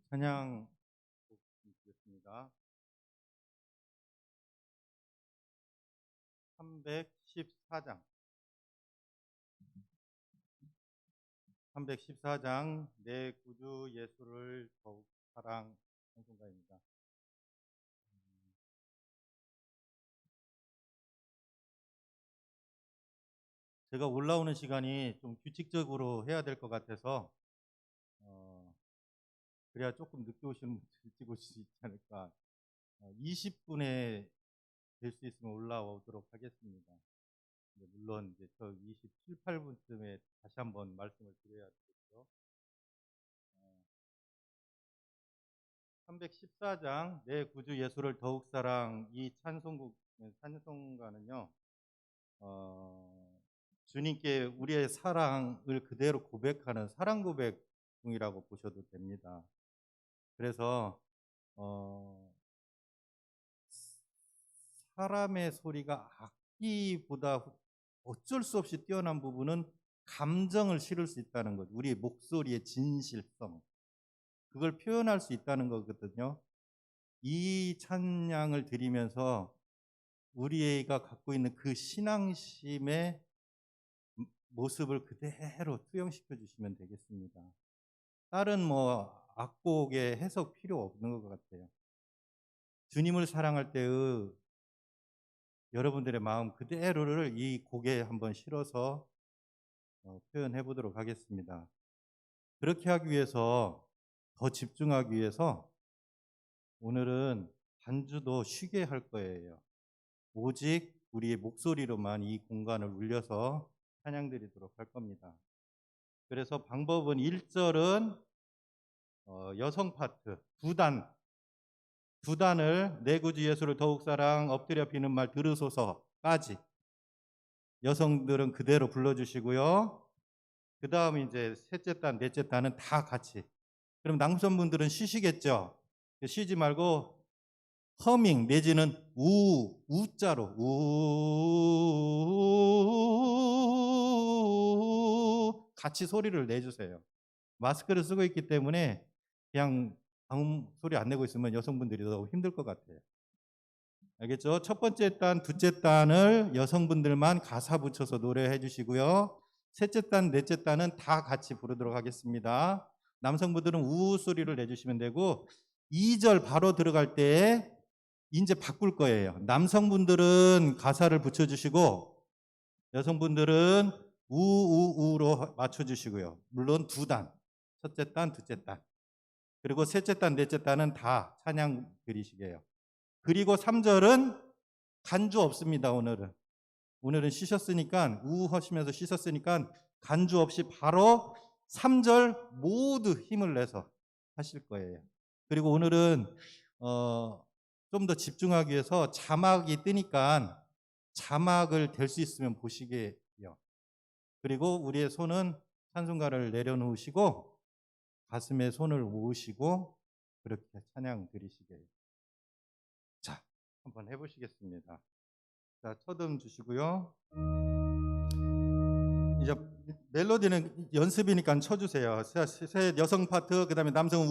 찬양 드리겠습니다. 314장 314장 내 구주 예수를 더욱 사랑 찬송가입니다. 제가 올라오는 시간이 좀 규칙적으로 해야 될 것 같아서 그래야 조금 늦게 오시는 분들 일찍 오실 수 있지 않을까. 20분에 될 수 있으면 올라오도록 하겠습니다. 물론 이제 저 27, 8분쯤에 다시 한번 말씀을 드려야 되겠죠. 314장 내 구주 예수를 더욱 사랑, 이 찬송가는요, 주님께 우리의 사랑을 그대로 고백하는 사랑 고백이라고 보셔도 됩니다. 그래서 사람의 소리가 악기보다 어쩔 수 없이 뛰어난 부분은 감정을 실을 수 있다는 거죠. 우리의 목소리의 진실성, 그걸 표현할 수 있다는 거거든요. 이 찬양을 드리면서 우리가 갖고 있는 그 신앙심의 모습을 그대로 투영시켜 주시면 되겠습니다. 다른 악곡의 해석 필요 없는 것 같아요. 주님을 사랑할 때의 여러분들의 마음 그대로를 이 곡에 한번 실어서 표현해 보도록 하겠습니다. 그렇게 하기 위해서, 더 집중하기 위해서 오늘은 반주도 쉬게 할 거예요. 오직 우리의 목소리로만 이 공간을 울려서 찬양드리도록 할 겁니다. 그래서 방법은 1절은 여성 파트 두 단을 내 구주 예수를 더욱 사랑 엎드려 비는 말 들으소서까지 여성들은 그대로 불러주시고요. 그 다음 이제 셋째 단, 넷째 단은 다 같이. 그럼 남성분들은 쉬시겠죠? 쉬지 말고 허밍 내지는 우자로 같이 소리를 내주세요. 마스크를 쓰고 있기 때문에 그냥 아무 소리 안 내고 있으면 여성분들이 너무 힘들 것 같아요. 알겠죠? 첫 번째 단, 둘째 단을 여성분들만 가사 붙여서 노래해 주시고요. 셋째 단, 넷째 단은 다 같이 부르도록 하겠습니다. 남성분들은 우 소리를 내주시면 되고 2절 바로 들어갈 때 이제 바꿀 거예요. 남성분들은 가사를 붙여주시고 여성분들은 우로 맞춰주시고요. 물론 두 단, 첫째 단, 둘째 단, 그리고 셋째 단, 넷째 단은 다 찬양 드리시게요. 그리고 3절은 간주 없습니다. 오늘은 쉬셨으니까, 하시면서 쉬셨으니까 간주 없이 바로 3절 모두 힘을 내서 하실 거예요. 그리고 오늘은 좀 더 집중하기 위해서 자막이 뜨니까 자막을 댈 수 있으면 보시게요. 그리고 우리의 손은 찬송가를 내려놓으시고 가슴에 손을 모으시고 그렇게 찬양 드리시게요. 자, 한번 해보시겠습니다. 자, 첫음 주시고요. 이제 멜로디는 연습이니까 쳐주세요. 셋 여성 파트, 그 다음에 남성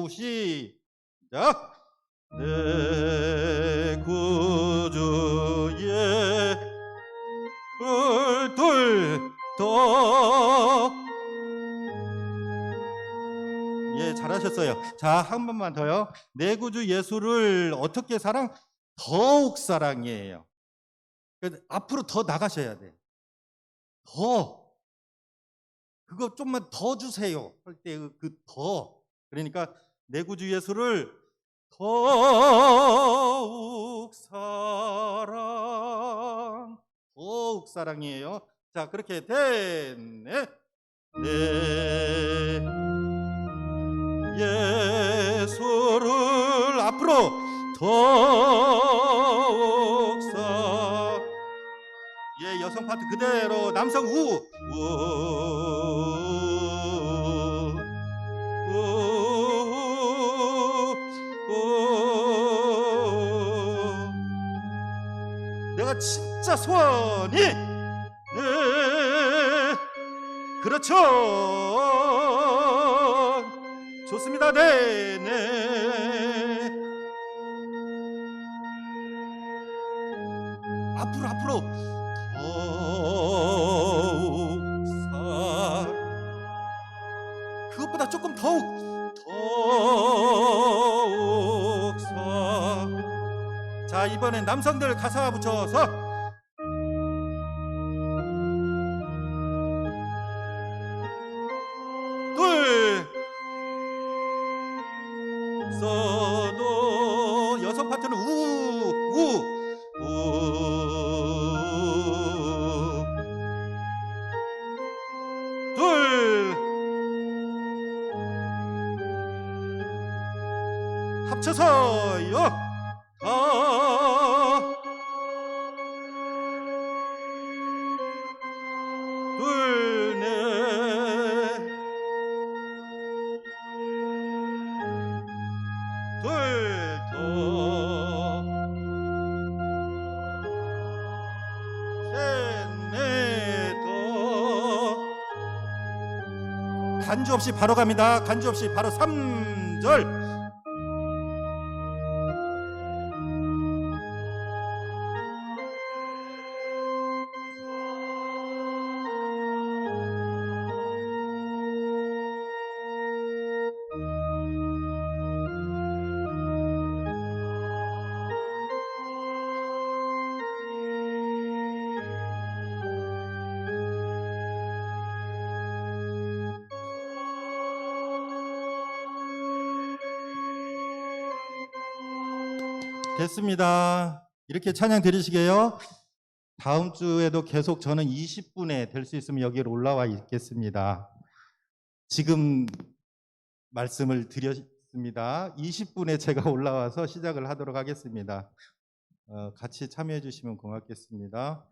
시작. 내 구주의 더 예, 잘하셨어요. 자, 한 번만 더요. 내 구주 예수를 어떻게 사랑? 더욱 사랑이에요. 그래서 앞으로 더 나가셔야 돼. 그거 좀만 더 주세요 할 때 그 더. 그러니까 내 구주 예수를 더욱 사랑이에요. 자, 그렇게 됐네. 내 예수를 앞으로 더욱 예, 여성 파트 그대로, 남성 내가 진짜 소원이 그렇죠. 좋습니다. 네. 앞으로 더욱 그것보다 조금 더욱 자, 이번엔 남성들 가사 붙여서 써도 여성 파트는 합쳐서요. 간주 없이 바로 갑니다. 간주 없이 바로 3절. 됐습니다. 이렇게 찬양 드리시게요. 다음 주에도 계속 저는 20분에 될 수 있으면 여기로 올라와 있겠습니다. 지금 말씀을 드렸습니다. 20분에 제가 올라와서 시작을 하도록 하겠습니다. 같이 참여해 주시면 고맙겠습니다.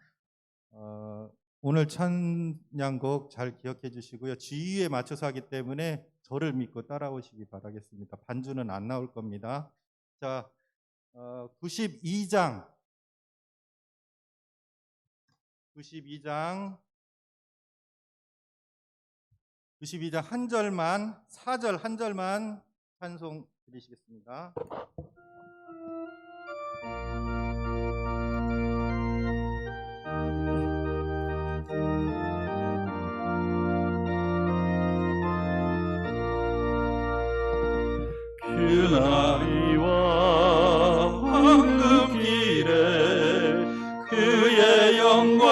오늘 찬양곡 잘 기억해 주시고요. 주의에 맞춰서 하기 때문에 저를 믿고 따라오시기 바라겠습니다. 반주는 안 나올 겁니다. 자, 92장 한 절만 4절 한 절만 찬송 드리시겠습니다. 그날이와 황금길에 그의 영광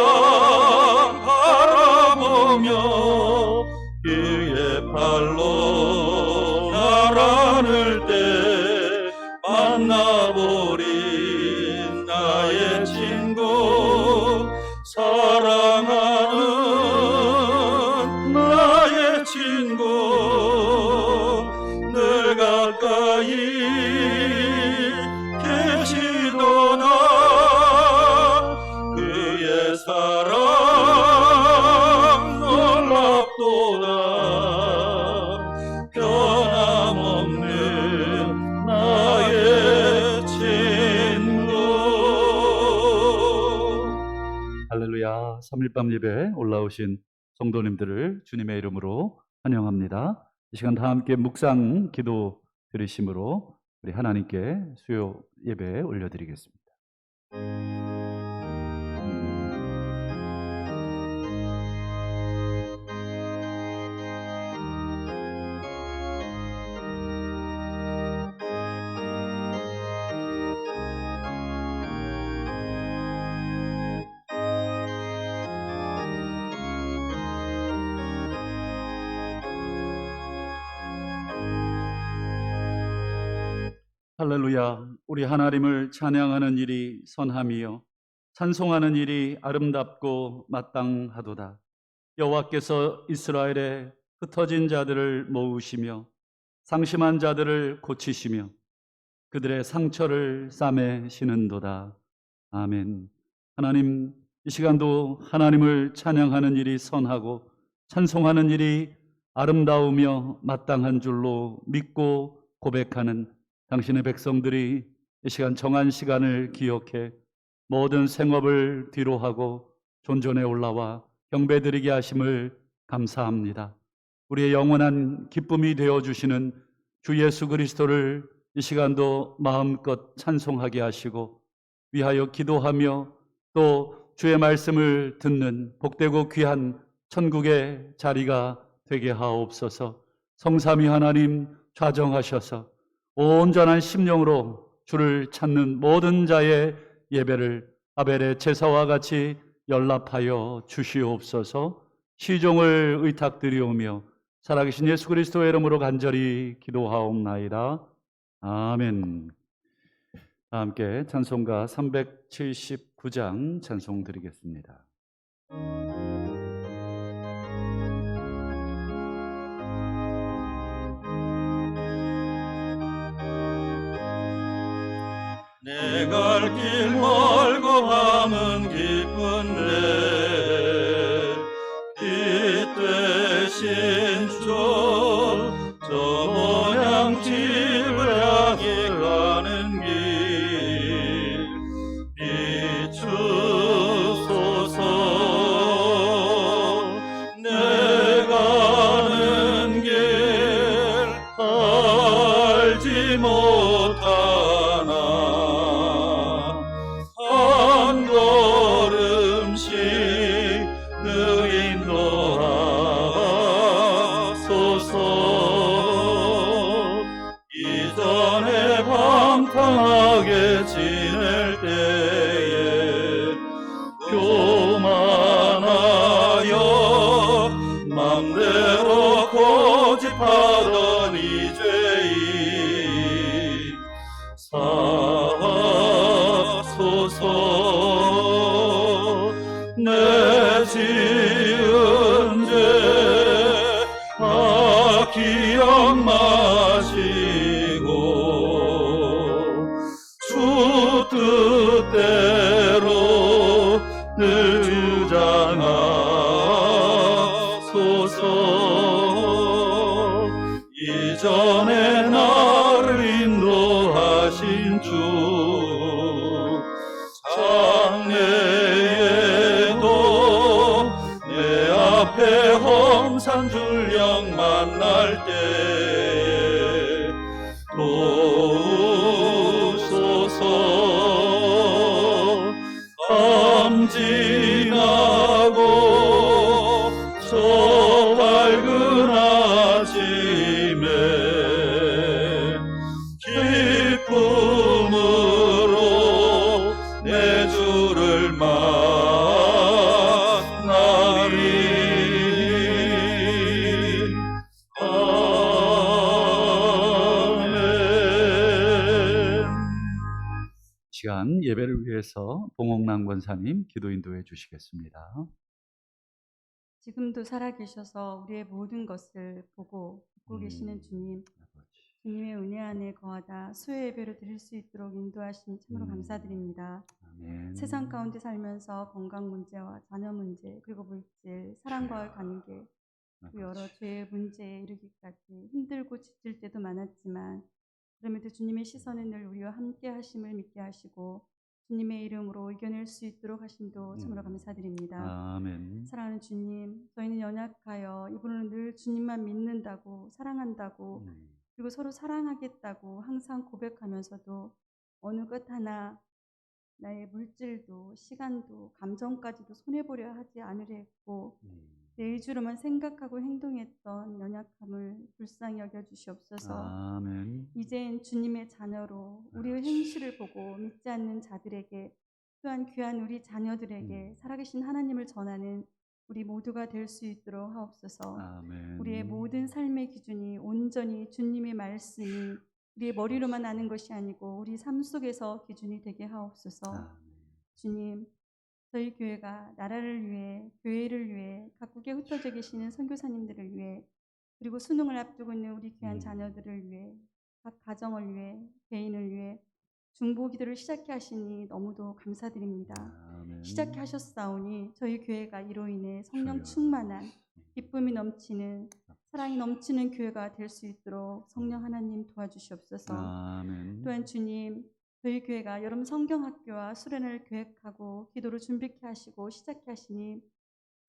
바라보며 그의 발로 나란을 때 만나보린 나의 친구 사랑하는 나의 친구 늘 가까이 계시도다 그의 사랑 놀랍도다 변함없는 나의 친구. 할렐루야. 3일밤 예배 올라오신 성도님들을 주님의 이름으로 환영합니다. 이 시간 다 함께 묵상 기도 드리심으로 우리 하나님께 수요 예배 올려드리겠습니다. 할렐루야. 우리 하나님을 찬양하는 일이 선함이요 찬송하는 일이 아름답고 마땅하도다. 여호와께서 이스라엘의 흩어진 자들을 모으시며 상심한 자들을 고치시며 그들의 상처를 싸매시는도다. 아멘. 하나님, 이 시간도 하나님을 찬양하는 일이 선하고 찬송하는 일이 아름다우며 마땅한 줄로 믿고 고백하는 당신의 백성들이 이 시간 정한 시간을 기억해 모든 생업을 뒤로하고 존전에 올라와 경배드리게 하심을 감사합니다. 우리의 영원한 기쁨이 되어주시는 주 예수 그리스도를 이 시간도 마음껏 찬송하게 하시고 위하여 기도하며 또 주의 말씀을 듣는 복되고 귀한 천국의 자리가 되게 하옵소서. 성삼위 하나님 좌정하셔서 온전한 심령으로 주를 찾는 모든 자의 예배를 아벨의 제사와 같이 연락하여 주시옵소서. 시종을 의탁드리오며 살아계신 예수 그리스도의 이름으로 간절히 기도하옵나이다. 아멘. 다 함께 찬송가 379장 찬송 드리겠습니다. 내 갈 길 멀고 함은 깊은데 빛 되신 주 저 모양 집을 향해 가는 길 비추소서. 내 가는 길 알지 못하나 한 걸음씩 늘 인도하소서. 이전에 방탕하게 지낼 때에 교만하여 맘대로 고집하던 이 죄인 사소서. 내 지은 죄 기억 마시고 주 뜻대로 늘 주장하소서. 이전에 나를 인도하신 주 장래에도 내 앞에 험산 줄령 만날 때 도우소서. 밤 지나고 저 밝은 아침에 기쁨으로 내 주를 만나리. 아멘. 시간 예배를 위해서 봉옥남 권사님 기도 인도해 주시겠습니다. 지금도 살아계셔서 우리의 모든 것을 보고 듣고 계시는 주님, 주님의 은혜 안에 거하다 수요 예배를 드릴 수 있도록 인도하시니 참으로 감사드립니다. 아멘. 세상 가운데 살면서 건강 문제와 자녀 문제, 그리고 물질, 사랑과의 관계, 그 여러 죄의 문제에 이르기까지 힘들고 지칠 때도 많았지만 그럼에도 주님의 시선은 늘 우리와 함께 하심을 믿게 하시고 주님의 이름으로 이겨낼 수 있도록 하심도 참으로 감사드립니다. 아멘. 사랑하는 주님, 저희는 연약하여 이분은 늘 주님만 믿는다고 사랑한다고 그리고 서로 사랑하겠다고 항상 고백하면서도 어느 것 하나 나의 물질도 시간도 감정까지도 손해보려 하지 않으려 했고 내 의주로만 생각하고 행동했던 연약함을 불쌍히 여겨주시옵소서. 아멘. 이젠 주님의 자녀로 우리의 행실을 보고 믿지 않는 자들에게 또한 귀한 우리 자녀들에게 살아계신 하나님을 전하는 우리 모두가 될 수 있도록 하옵소서. 아멘. 우리의 모든 삶의 기준이 온전히 주님의 말씀이 우리의 머리로만 아는 것이 아니고 우리 삶 속에서 기준이 되게 하옵소서. 아멘. 주님, 저희 교회가 나라를 위해, 교회를 위해, 각국에 흩어져 계시는 선교사님들을 위해, 그리고 수능을 앞두고 있는 우리 귀한 자녀들을 위해, 각 가정을 위해, 개인을 위해 중보 기도를 시작해 하시니 너무도 감사드립니다. 아멘. 시작해 하셨사오니 저희 교회가 이로 인해 성령 주여. 충만한 기쁨이 넘치는 사랑이 넘치는 교회가 될 수 있도록 성령 하나님 도와주시옵소서. 아멘. 또한 주님, 저희 교회가 여름 성경학교와 수련을 계획하고 기도로 준비케 하시고 시작해 하시니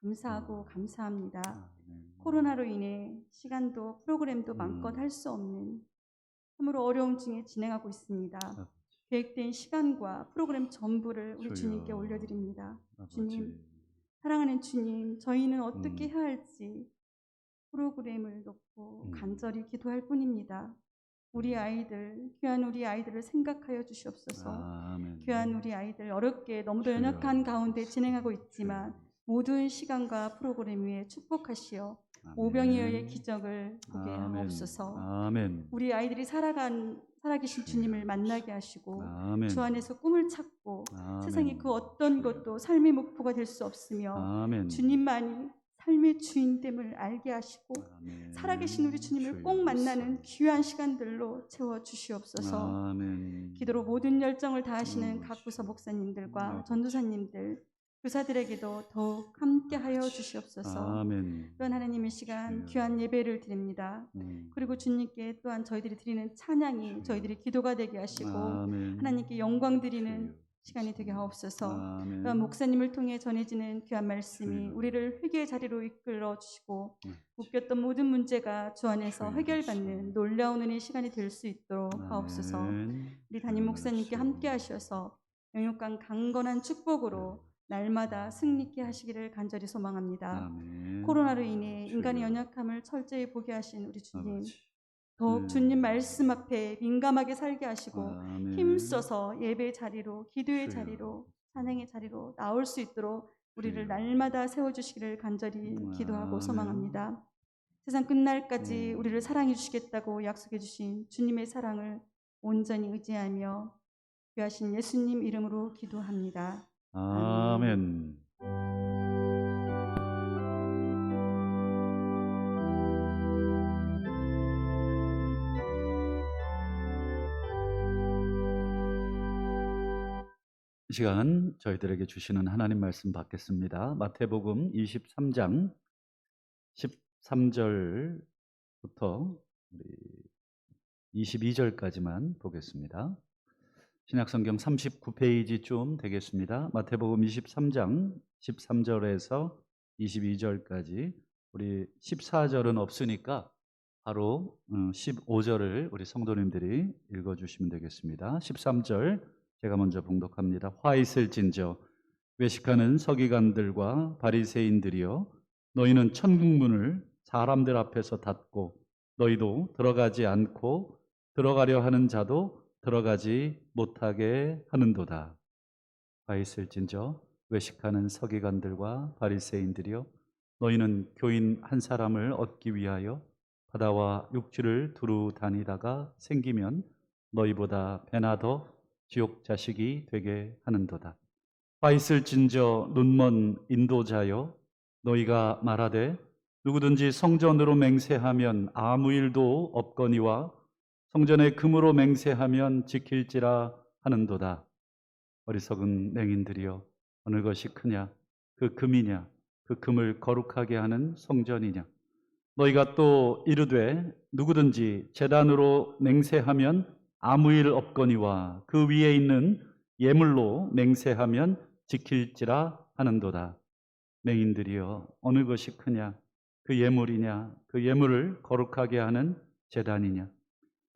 감사하고 감사합니다. 아멘. 코로나로 인해 시간도 프로그램도 마음껏 할 수 없는 참으로 어려움 중에 진행하고 있습니다. 계획된 시간과 프로그램 전부를 우리 주여. 주님께 올려드립니다. 아버지. 주님, 사랑하는 주님, 저희는 어떻게 음. 해야 할지 프로그램을 놓고 음. 간절히 기도할 뿐입니다. 우리 아이들, 귀한 우리 아이들을 생각하여 주시옵소서. 아멘. 귀한 우리 아이들 어렵게 너무도 주여. 연약한 가운데 진행하고 있지만 주여. 모든 시간과 프로그램 위에 축복하시어 아멘. 오병이어의 기적을 보게 아멘. 하옵소서. 아멘. 우리 아이들이 살아계신 주님을 만나게 하시고 아멘. 주 안에서 꿈을 찾고 아멘. 세상에 그 어떤 것도 삶의 목표가 될 수 없으며 아멘. 주님만이 삶의 주인됨을 알게 하시고 아멘. 살아계신 우리 주님을 주여. 꼭 만나는 귀한 시간들로 채워 주시옵소서. 아멘. 기도로 모든 열정을 다하시는 각 주여. 부서 목사님들과 아버지. 전도사님들, 교사들에게도 더욱 함께하여 주시옵소서. 아멘. 또한 하나님의 시간 주여. 귀한 예배를 드립니다. 그리고 주님께 또한 저희들이 드리는 찬양이 저희들이 기도가 되게 하시고 아멘. 하나님께 영광 드리는 주여. 시간이 되게 하옵소서. 아멘. 또한 목사님을 통해 전해지는 귀한 말씀이 주여. 우리를 회개의 자리로 이끌어 주시고 네. 묶였던 모든 문제가 주 안에서 주여. 해결받는 놀라운 은혜의 시간이 될 수 있도록 하옵소서. 아멘. 우리 담임 목사님께 함께 하셔서 영육간 강건한 축복으로 날마다 승리케 하시기를 간절히 소망합니다. 아멘. 코로나로 인해 인간의 주여. 연약함을 철저히 보게 하신 우리 주님, 아버지. 더욱 주님 말씀 앞에 민감하게 살게 하시고 아멘. 힘써서 예배 자리로, 기도의 주여. 자리로, 찬양의 자리로 나올 수 있도록 우리를 주여. 날마다 세워주시기를 간절히 기도하고 아멘. 소망합니다. 세상 끝날까지 우리를 사랑해 주시겠다고 약속해 주신 주님의 사랑을 온전히 의지하며 귀하신 예수님 이름으로 기도합니다. 아멘. 이 시간 저희들에게 주시는 하나님 말씀 받겠습니다. 마태복음 23장 13절부터 22절까지만 보겠습니다. 신약성경 39페이지쯤 되겠습니다. 마태복음 23장 13절에서 22절까지. 우리 14절은 없으니까 바로 15절을 우리 성도님들이 읽어주시면 되겠습니다. 13절 제가 먼저 봉독합니다. 화 있을진저 외식하는 서기관들과 바리새인들이여, 너희는 천국문을 사람들 앞에서 닫고 너희도 들어가지 않고 들어가려 하는 자도 들어가지 못하게 하는도다. 화 있을진저 외식하는 서기관들과 바리새인들이여, 너희는 교인 한 사람을 얻기 위하여 바다와 육지를 두루 다니다가 생기면 너희보다 배나 더 지옥 자식이 되게 하는도다. 화 있을진저 눈먼 인도자여, 너희가 말하되 누구든지 성전으로 맹세하면 아무 일도 없거니와 성전에 금으로 맹세하면 지킬지라 하는도다. 어리석은 맹인들이여, 어느 것이 크냐? 그 금이냐? 그 금을 거룩하게 하는 성전이냐? 너희가 또 이르되 누구든지 제단으로 맹세하면 아무 일 없거니와 그 위에 있는 예물로 맹세하면 지킬지라 하는도다. 맹인들이여, 어느 것이 크냐? 그 예물이냐? 그 예물을 거룩하게 하는 제단이냐?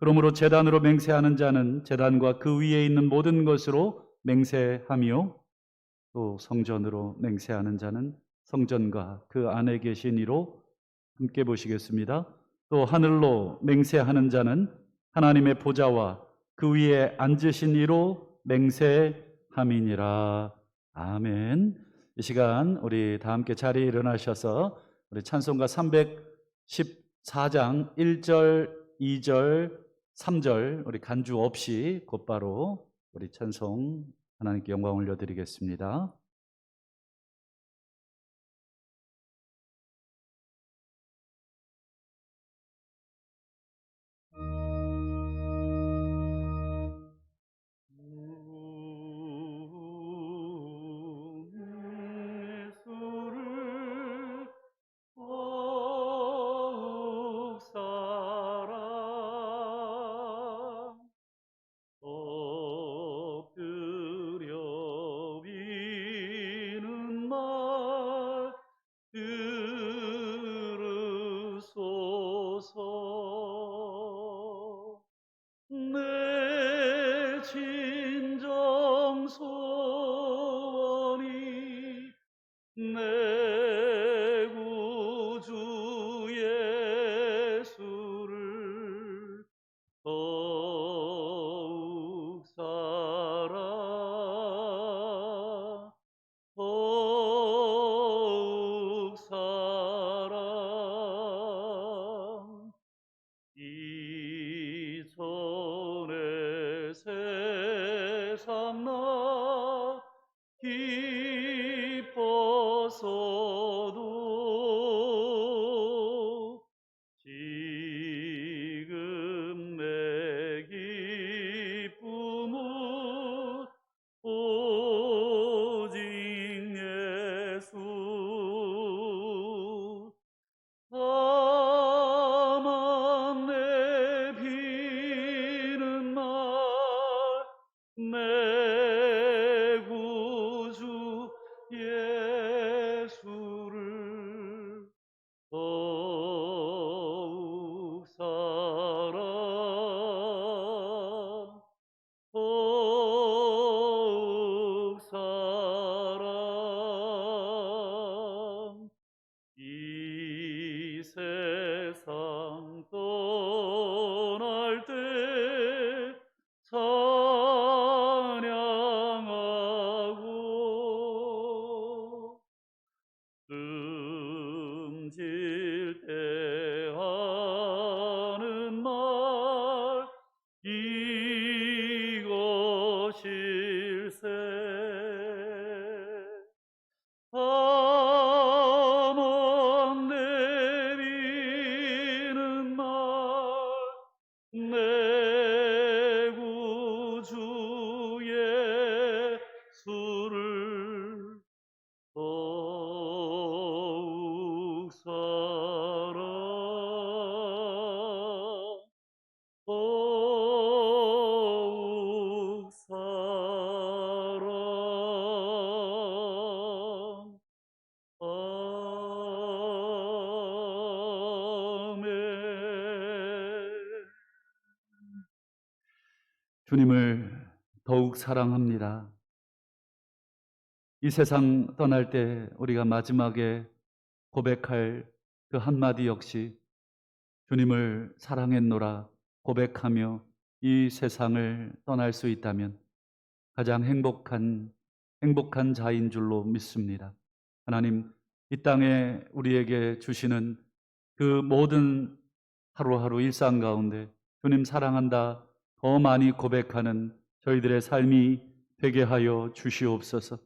그러므로 제단으로 맹세하는 자는 제단과 그 위에 있는 모든 것으로 맹세하며, 또 성전으로 맹세하는 자는 성전과 그 안에 계신 이로, 함께 보시겠습니다. 또 하늘로 맹세하는 자는 하나님의 보좌와 그 위에 앉으신 이로 맹세함이니라. 아멘. 이 시간 우리 다 함께 자리에 일어나셔서 우리 찬송가 314장 1절, 2절, 3절 우리 간주 없이 곧바로 우리 찬송 하나님께 영광 올려드리겠습니다. 엎드려 내 구주 예수를 더욱 더욱 이전의 세상 나 기뻤어도 지금 내 기쁨은 오직 예수 다만 내 비는 날 내 구주 예수를 더욱 더욱 이 세상 떠날 때 찬양하고 뜸질 때 하는 말 이것일세 다만 내리는 날 내 구주 예수를 더욱 더욱 아멘. 주님을 더욱 사랑합니다. 이 세상 떠날 때 우리가 마지막에 고백할 그 한마디 역시 주님을 사랑했노라 고백하며 이 세상을 떠날 수 있다면 가장 행복한 자인 줄로 믿습니다. 하나님, 이 땅에 우리에게 주시는 그 모든 하루하루 일상 가운데 주님 사랑한다 더 많이 고백하는 저희들의 삶이 되게 하여 주시옵소서.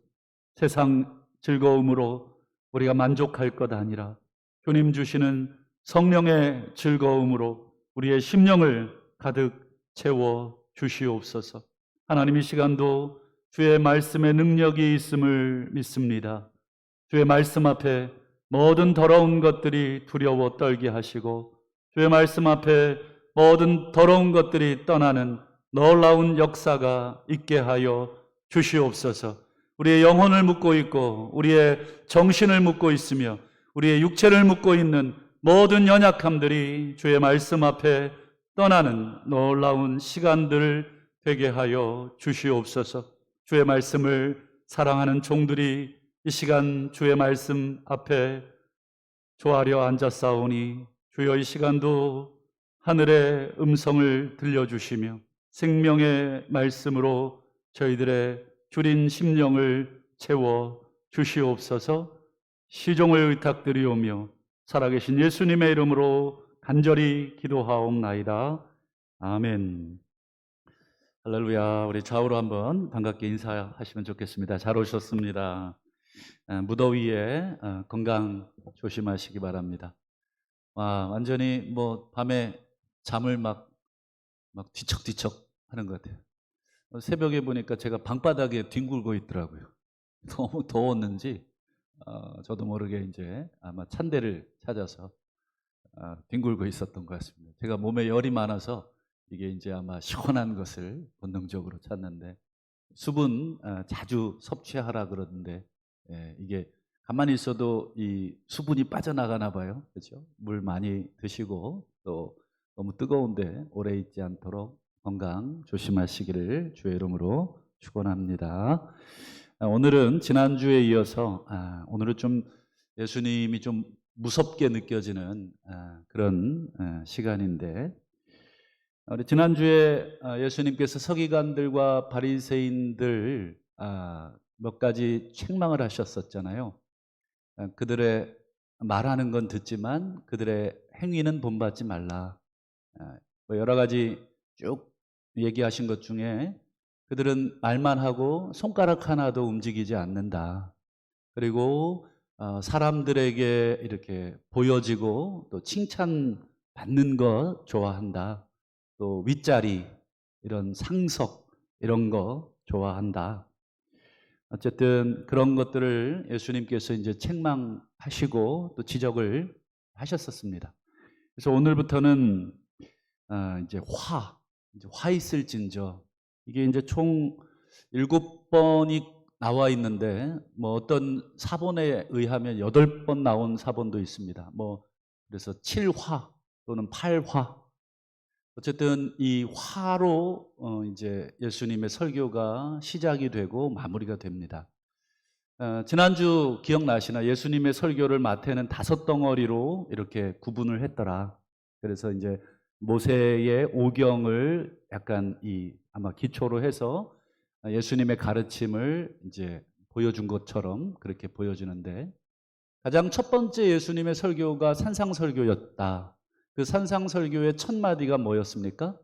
세상 즐거움으로 우리가 만족할 것 아니라 주님 주시는 성령의 즐거움으로 우리의 심령을 가득 채워 주시옵소서. 하나님, 이 시간도 주의 말씀의 능력이 있음을 믿습니다. 주의 말씀 앞에 모든 더러운 것들이 두려워 떨게 하시고 주의 말씀 앞에 모든 더러운 것들이 떠나는 놀라운 역사가 있게 하여 주시옵소서. 우리의 영혼을 묻고 있고 우리의 정신을 묻고 있으며 우리의 육체를 묻고 있는 모든 연약함들이 주의 말씀 앞에 떠나는 놀라운 시간들 되게 하여 주시옵소서. 주의 말씀을 사랑하는 종들이 이 시간 주의 말씀 앞에 조아려 앉았사오니 주여 이 시간도 하늘의 음성을 들려주시며 생명의 말씀으로 저희들의 주린 심령을 채워 주시옵소서. 시종을 의탁드리오며 살아계신 예수님의 이름으로 간절히 기도하옵나이다. 아멘. 할렐루야. 우리 좌우로 한번 반갑게 인사하시면 좋겠습니다. 잘 오셨습니다. 무더위에 건강 조심하시기 바랍니다. 완전히 뭐 밤에 잠을 막 뒤척뒤척 하는 것 같아요. 새벽에 보니까 제가 방바닥에 뒹굴고 있더라고요. 너무 더웠는지 저도 모르게 이제 아마 찬데를 찾아서 뒹굴고 있었던 것 같습니다. 제가 몸에 열이 많아서 이게 이제 아마 시원한 것을 본능적으로 찾는데 수분 자주 섭취하라 그러는데 이게 가만히 있어도 이 수분이 빠져나가나 봐요. 그렇죠? 물 많이 드시고 또 너무 뜨거운데 오래 있지 않도록 건강 조심하시기를 주의 이름으로 축원합니다. 오늘은 지난주에 이어서 오늘은 좀 예수님이 좀 무섭게 느껴지는 그런 시간인데, 우리 지난주에 예수님께서 서기관들과 바리새인들 몇 가지 책망을 하셨었잖아요. 그들의 말하는 건 듣지만 그들의 행위는 본받지 말라. 뭐 여러 가지 쭉 얘기하신 것 중에 그들은 말만 하고 손가락 하나도 움직이지 않는다. 그리고 사람들에게 이렇게 보여지고 또 칭찬받는 거 좋아한다. 또 윗자리, 이런 상석, 이런 거 좋아한다. 어쨌든 그런 것들을 예수님께서 이제 책망하시고 또 지적을 하셨었습니다. 그래서 오늘부터는 이제 화 있을진저, 이게 이제 총 7번이 나와 있는데, 뭐 어떤 사본에 의하면 8번 나온 사본도 있습니다. 뭐 그래서 7화 또는 8화. 어쨌든 이 화로 이제 예수님의 설교가 시작이 되고 마무리가 됩니다. 지난주 기억나시나? 예수님의 설교를 마태는 5덩어리로 이렇게 구분을 했더라. 그래서 이제 모세의 오경을 약간 아마 기초로 해서 예수님의 가르침을 이제 보여준 것처럼 그렇게 보여지는데, 가장 첫 번째 예수님의 설교가 산상설교였다. 그 산상설교의 첫 마디가 뭐였습니까?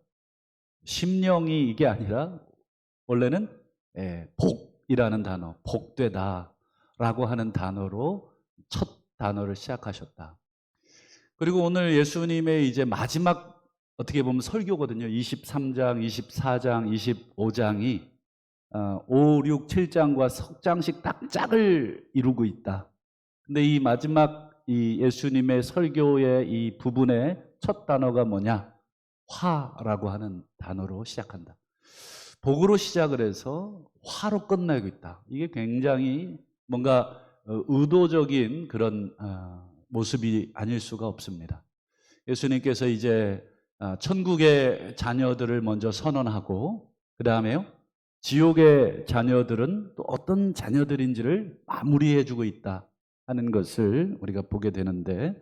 심령이, 이게 아니라 원래는 복이라는 단어, 복되다라고 하는 단어로 첫 단어를 시작하셨다. 그리고 오늘 예수님의 이제 마지막, 어떻게 보면 설교거든요. 23장, 24장, 25장이 5, 6, 7장과 석 장씩 딱 짝을 이루고 있다. 근데 이 마지막 이 예수님의 설교의 이 부분의 첫 단어가 뭐냐? 화라고 하는 단어로 시작한다. 복으로 시작을 해서 화로 끝나고 있다. 이게 굉장히 뭔가 의도적인 그런 모습이 아닐 수가 없습니다. 예수님께서 이제 천국의 자녀들을 먼저 선언하고, 그 다음에요, 지옥의 자녀들은 또 어떤 자녀들인지를 마무리해주고 있다 하는 것을 우리가 보게 되는데,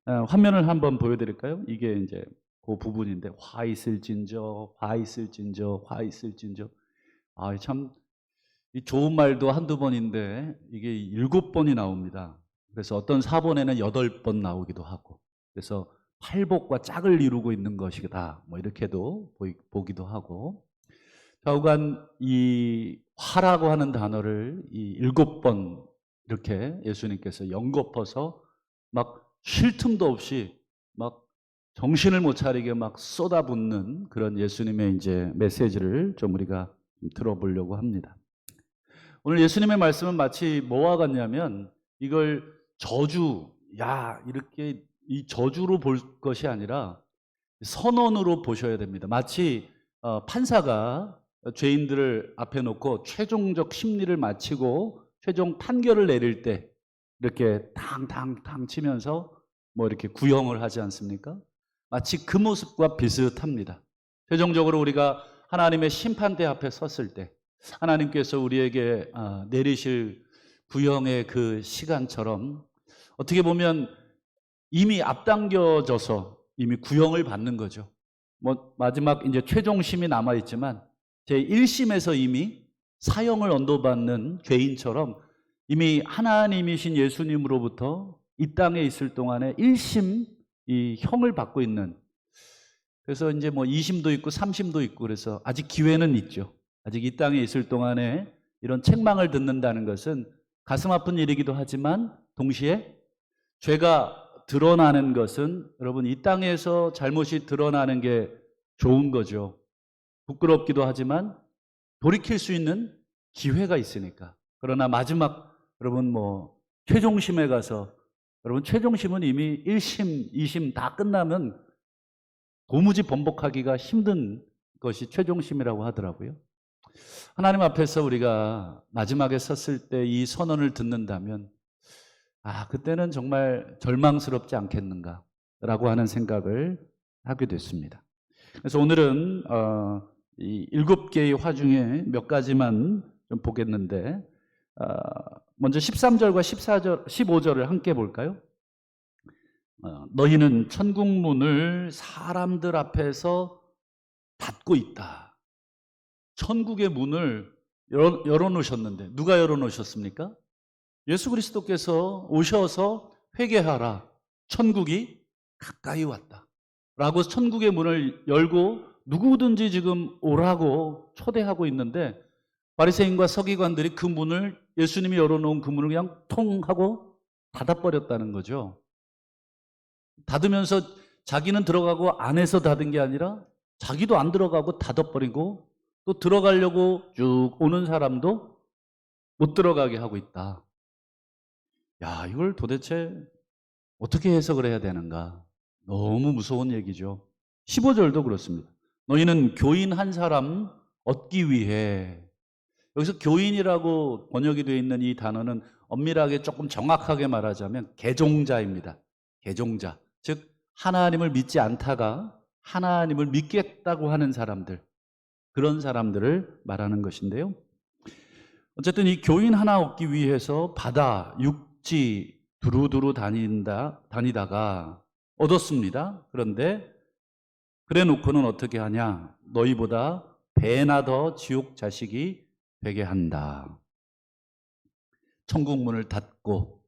화면을 한번 보여드릴까요? 이게 이제 그 부분인데, 화 있을진저, 화 있을진저, 화 있을진저. 참 이 좋은 말도 한두 번인데 이게 7번이 나옵니다. 그래서 어떤 사본에는 8번 나오기도 하고, 그래서 팔복과 짝을 이루고 있는 것이다, 뭐 이렇게도 보기도 하고. 좌우간 이 화라고 하는 단어를 이 7번 이렇게 예수님께서 연거퍼서 막 쉴 틈도 없이 막 정신을 못 차리게 막 쏟아붓는 그런 예수님의 이제 메시지를 좀 우리가 들어보려고 합니다. 오늘 예수님의 말씀은 마치 뭐와 같냐면, 이걸 이렇게 이 저주로 볼 것이 아니라 선언으로 보셔야 됩니다. 마치 판사가 죄인들을 앞에 놓고 최종적 심리를 마치고 최종 판결을 내릴 때 이렇게 탕탕탕 치면서 뭐 이렇게 구형을 하지 않습니까? 마치 그 모습과 비슷합니다. 최종적으로 우리가 하나님의 심판대 앞에 섰을 때 하나님께서 우리에게 내리실 구형의 그 시간처럼, 어떻게 보면 이미 앞당겨져서 이미 구형을 받는 거죠. 뭐 마지막 이제 최종심이 남아 있지만 제1심에서 이미 사형을 언도받는 죄인처럼 이미 하나님이신 예수님으로부터 이 땅에 있을 동안에 1심 이 형을 받고 있는, 그래서 이제 뭐 2심도 있고 3심도 있고, 그래서 아직 기회는 있죠. 아직 이 땅에 있을 동안에 이런 책망을 듣는다는 것은 가슴 아픈 일이기도 하지만, 동시에 죄가 드러나는 것은, 여러분, 이 땅에서 잘못이 드러나는 게 좋은 거죠. 부끄럽기도 하지만 돌이킬 수 있는 기회가 있으니까. 그러나 마지막, 여러분, 뭐 최종심에 가서, 여러분, 최종심은 이미 1심, 2심 다 끝나면 도무지 번복하기가 힘든 것이 최종심이라고 하더라고요. 하나님 앞에서 우리가 마지막에 섰을 때 이 선언을 듣는다면, 그때는 정말 절망스럽지 않겠는가라고 하는 생각을 하게 됐습니다. 그래서 오늘은 이 7개의 화 중에 몇 가지만 좀 보겠는데, 먼저 13절과 14절, 15절을 함께 볼까요? 너희는 천국 문을 사람들 앞에서 닫고 있다. 천국의 문을 열어놓으셨는데 누가 열어놓으셨습니까? 예수 그리스도께서 오셔서 회개하라. 천국이 가까이 왔다. 라고 천국의 문을 열고 누구든지 지금 오라고 초대하고 있는데 바리새인과 서기관들이 그 문을 예수님이 열어놓은 그 문을 그냥 통 하고 닫아버렸다는 거죠. 닫으면서 자기는 들어가고 안에서 닫은 게 아니라 자기도 안 들어가고 닫아버리고 또 들어가려고 쭉 오는 사람도 못 들어가게 하고 있다. 야, 이걸 도대체 어떻게 해석을 해야 되는가? 너무 무서운 얘기죠. 15절도 그렇습니다. 너희는 교인 한 사람 얻기 위해, 여기서 교인이라고 번역이 되어 있는 이 단어는 엄밀하게 조금 정확하게 말하자면 개종자입니다. 개종자. 즉 하나님을 믿지 않다가 하나님을 믿겠다고 하는 사람들, 그런 사람들을 말하는 것인데요. 어쨌든 이 교인 하나 얻기 위해서 바다, 육지 두루두루 다니다가 얻었습니다. 그런데 그래 놓고는 어떻게 하냐? 너희보다 배나 더 지옥 자식이 되게 한다. 천국 문을 닫고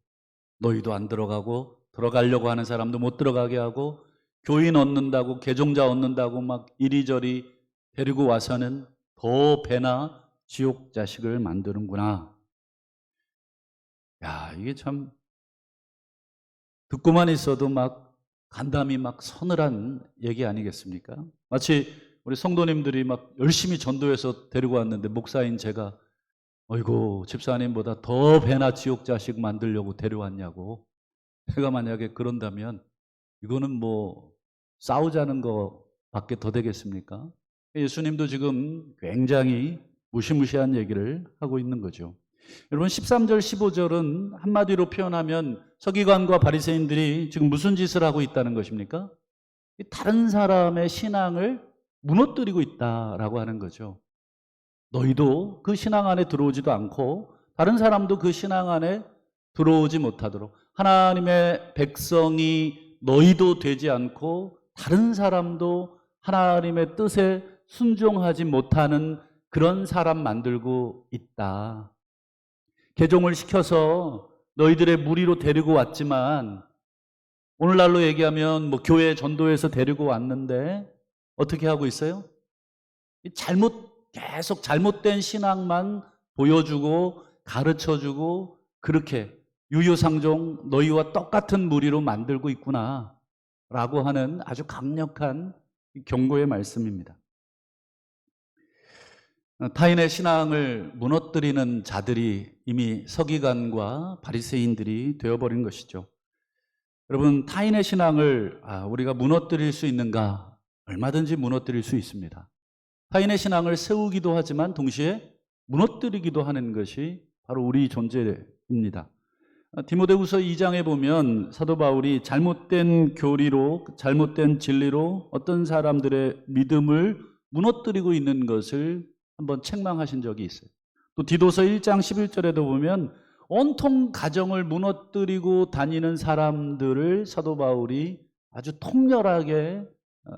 너희도 안 들어가고 들어가려고 하는 사람도 못 들어가게 하고 교인 얻는다고 개종자 얻는다고 막 이리저리 데리고 와서는 더 배나 지옥 자식을 만드는구나. 야, 이게 참 듣고만 있어도 막 간담이 막 서늘한 얘기 아니겠습니까? 마치 우리 성도님들이 막 열심히 전도해서 데리고 왔는데 목사인 제가 어이구 집사님보다 더 배나 지옥 자식 만들려고 데려왔냐고. 제가 만약에 그런다면 이거는 뭐 싸우자는 거밖에 더 되겠습니까? 예수님도 지금 굉장히 무시무시한 얘기를 하고 있는 거죠. 여러분 13절 15절은 한마디로 표현하면 서기관과 바리새인들이 지금 무슨 짓을 하고 있다는 것입니까? 다른 사람의 신앙을 무너뜨리고 있다라고 하는 거죠. 너희도 그 신앙 안에 들어오지도 않고 다른 사람도 그 신앙 안에 들어오지 못하도록 하나님의 백성이 너희도 되지 않고 다른 사람도 하나님의 뜻에 순종하지 못하는 그런 사람 만들고 있다. 개종을 시켜서 너희들의 무리로 데리고 왔지만 오늘날로 얘기하면 뭐 교회 전도해서 데리고 왔는데 어떻게 하고 있어요? 계속 잘못된 신앙만 보여주고 가르쳐주고 그렇게 유유상종 너희와 똑같은 무리로 만들고 있구나 라고 하는 아주 강력한 경고의 말씀입니다. 타인의 신앙을 무너뜨리는 자들이 이미 서기관과 바리새인들이 되어버린 것이죠. 여러분, 타인의 신앙을 우리가 무너뜨릴 수 있는가? 얼마든지 무너뜨릴 수 있습니다. 타인의 신앙을 세우기도 하지만 동시에 무너뜨리기도 하는 것이 바로 우리 존재입니다. 디모데후서 2장에 보면 사도 바울이 잘못된 교리로, 잘못된 진리로 어떤 사람들의 믿음을 무너뜨리고 있는 것을 한번 책망하신 적이 있어요. 또 디도서 1장 11절에도 보면 온통 가정을 무너뜨리고 다니는 사람들을 사도 바울이 아주 통렬하게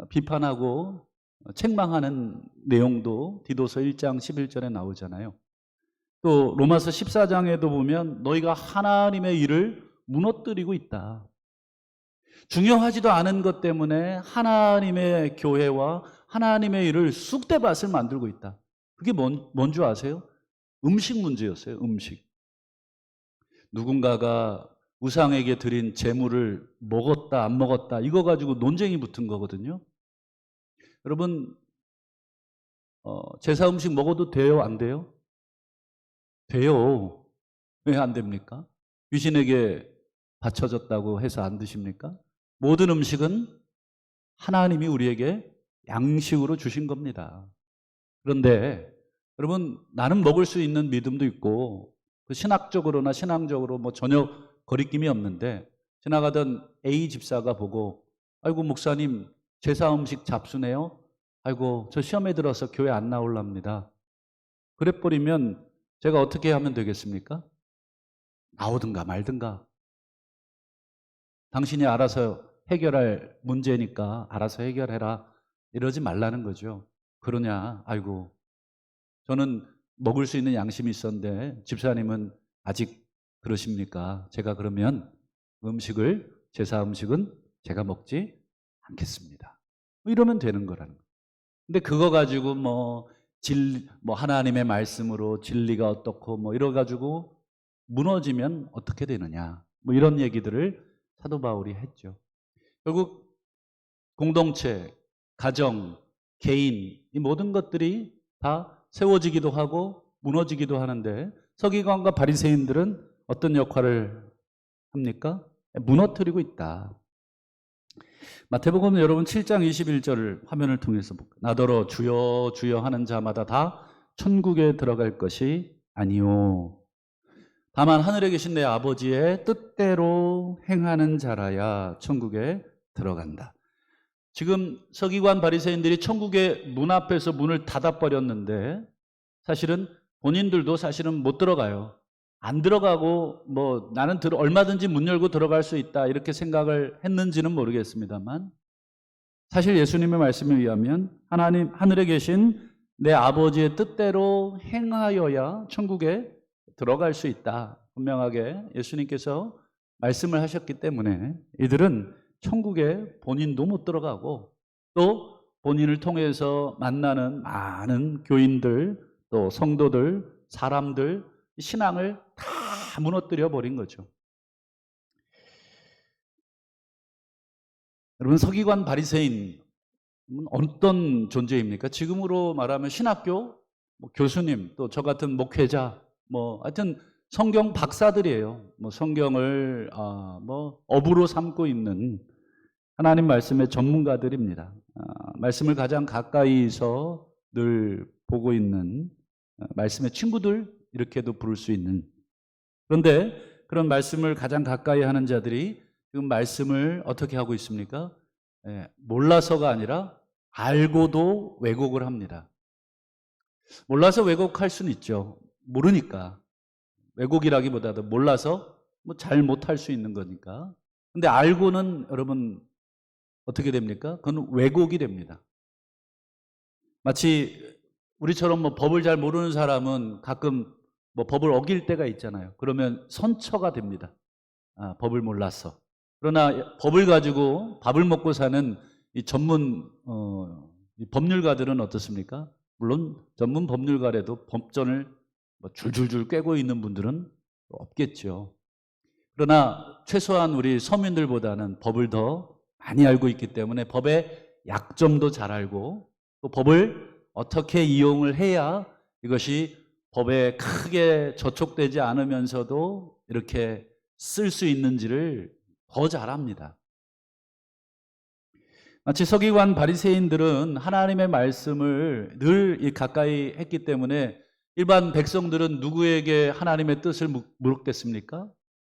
비판하고 책망하는 내용도 디도서 1장 11절에 나오잖아요. 또 로마서 14장에도 보면 너희가 하나님의 일을 무너뜨리고 있다. 중요하지도 않은 것 때문에 하나님의 교회와 하나님의 일을 쑥대밭을 만들고 있다. 그게 뭔 줄 아세요? 음식 문제였어요. 음식. 누군가가 우상에게 드린 제물을 먹었다 안 먹었다 이거 가지고 논쟁이 붙은 거거든요. 여러분 제사 음식 먹어도 돼요? 안 돼요? 돼요. 왜 안 됩니까? 귀신에게 바쳐졌다고 해서 안 드십니까? 모든 음식은 하나님이 우리에게 양식으로 주신 겁니다. 그런데 여러분 나는 먹을 수 있는 믿음도 있고 그 신학적으로나 신앙적으로 뭐 전혀 거리낌이 없는데 지나가던 A 집사가 보고 아이고 목사님 제사 음식 잡수네요. 아이고 저 시험에 들어서 교회 안 나올랍니다. 그래버리면 제가 어떻게 하면 되겠습니까? 나오든가 말든가. 당신이 알아서 해결할 문제니까 알아서 해결해라. 이러지 말라는 거죠. 그러냐? 아이고, 저는 먹을 수 있는 양심이 있었는데 집사님은 아직 그러십니까? 제가 그러면 제사 음식은 제가 먹지 않겠습니다. 뭐 이러면 되는 거라는 거예요. 근데 그거 가지고 뭐 하나님의 말씀으로 진리가 어떻고 뭐 이래가지고 무너지면 어떻게 되느냐. 뭐 이런 얘기들을 사도 바울이 했죠. 결국 공동체, 가정, 개인, 이 모든 것들이 다 세워지기도 하고 무너지기도 하는데 서기관과 바리새인들은 어떤 역할을 합니까? 무너뜨리고 있다. 마태복음 여러분 7장 21절을 화면을 통해서 볼까요? 나더러 주여 주여 하는 자마다 다 천국에 들어갈 것이 아니요 다만 하늘에 계신 내 아버지의 뜻대로 행하는 자라야 천국에 들어간다. 지금 서기관 바리새인들이 천국의 문 앞에서 문을 닫아버렸는데 사실은 본인들도 사실은 못 들어가요. 안 들어가고 뭐 나는 얼마든지 문 열고 들어갈 수 있다 이렇게 생각을 했는지는 모르겠습니다만 사실 예수님의 말씀에 의하면 하나님 하늘에 계신 내 아버지의 뜻대로 행하여야 천국에 들어갈 수 있다. 분명하게 예수님께서 말씀을 하셨기 때문에 이들은 천국에 본인도 못 들어가고 또 본인을 통해서 만나는 많은 교인들 또 성도들 사람들 신앙을 다 무너뜨려 버린 거죠. 여러분 서기관 바리새인 어떤 존재입니까? 지금으로 말하면 신학교 교수님 또 저 같은 목회자 하여튼 성경 박사들이에요. 성경을 업으로 삼고 있는 하나님 말씀의 전문가들입니다. 말씀을 가장 가까이서 늘 보고 있는 말씀의 친구들 이렇게도 부를 수 있는 그런데 그런 말씀을 가장 가까이 하는 자들이 지금 말씀을 어떻게 하고 있습니까? 몰라서가 아니라 알고도 왜곡을 합니다. 몰라서 왜곡할 수는 있죠. 모르니까. 왜곡이라기보다도 몰라서 잘 못할 수 있는 거니까. 근데 알고는 여러분 어떻게 됩니까? 그건 왜곡이 됩니다. 마치 우리처럼 법을 잘 모르는 사람은 가끔 법을 어길 때가 있잖아요. 그러면 선처가 됩니다. 법을 몰라서. 그러나 법을 가지고 밥을 먹고 사는 이 전문 법률가들은 어떻습니까? 물론 전문 법률가라도 법전을 줄줄줄 꿰고 있는 분들은 없겠죠. 그러나 최소한 우리 서민들보다는 법을 더 많이 알고 있기 때문에 법의 약점도 잘 알고 또 법을 어떻게 이용을 해야 이것이 법에 크게 저촉되지 않으면서도 이렇게 쓸 수 있는지를 더 잘 압니다. 마치 서기관 바리새인들은 하나님의 말씀을 늘 가까이 했기 때문에 일반 백성들은 누구에게 하나님의 뜻을 물었겠습니까?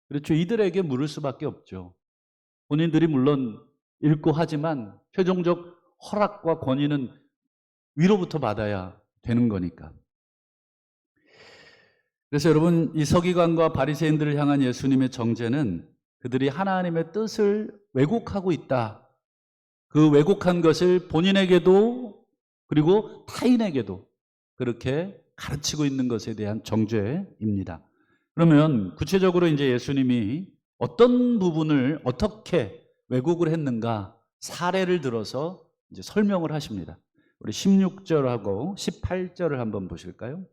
그렇죠. 이들에게 물을 수밖에 없죠. 본인들이 물론 읽고 하지만 최종적 허락과 권위는 위로부터 받아야 되는 거니까. 그래서 여러분 이 서기관과 바리새인들을 향한 예수님의 정죄는 그들이 하나님의 뜻을 왜곡하고 있다. 그 왜곡한 것을 본인에게도 그리고 타인에게도 그렇게 가르치고 있는 것에 대한 정죄입니다. 그러면 구체적으로 이제 예수님이 어떤 부분을 어떻게 왜곡을 했는가 사례를 들어서 이제 설명을 하십니다. 우리 16절하고 18절을 한번 보실까요?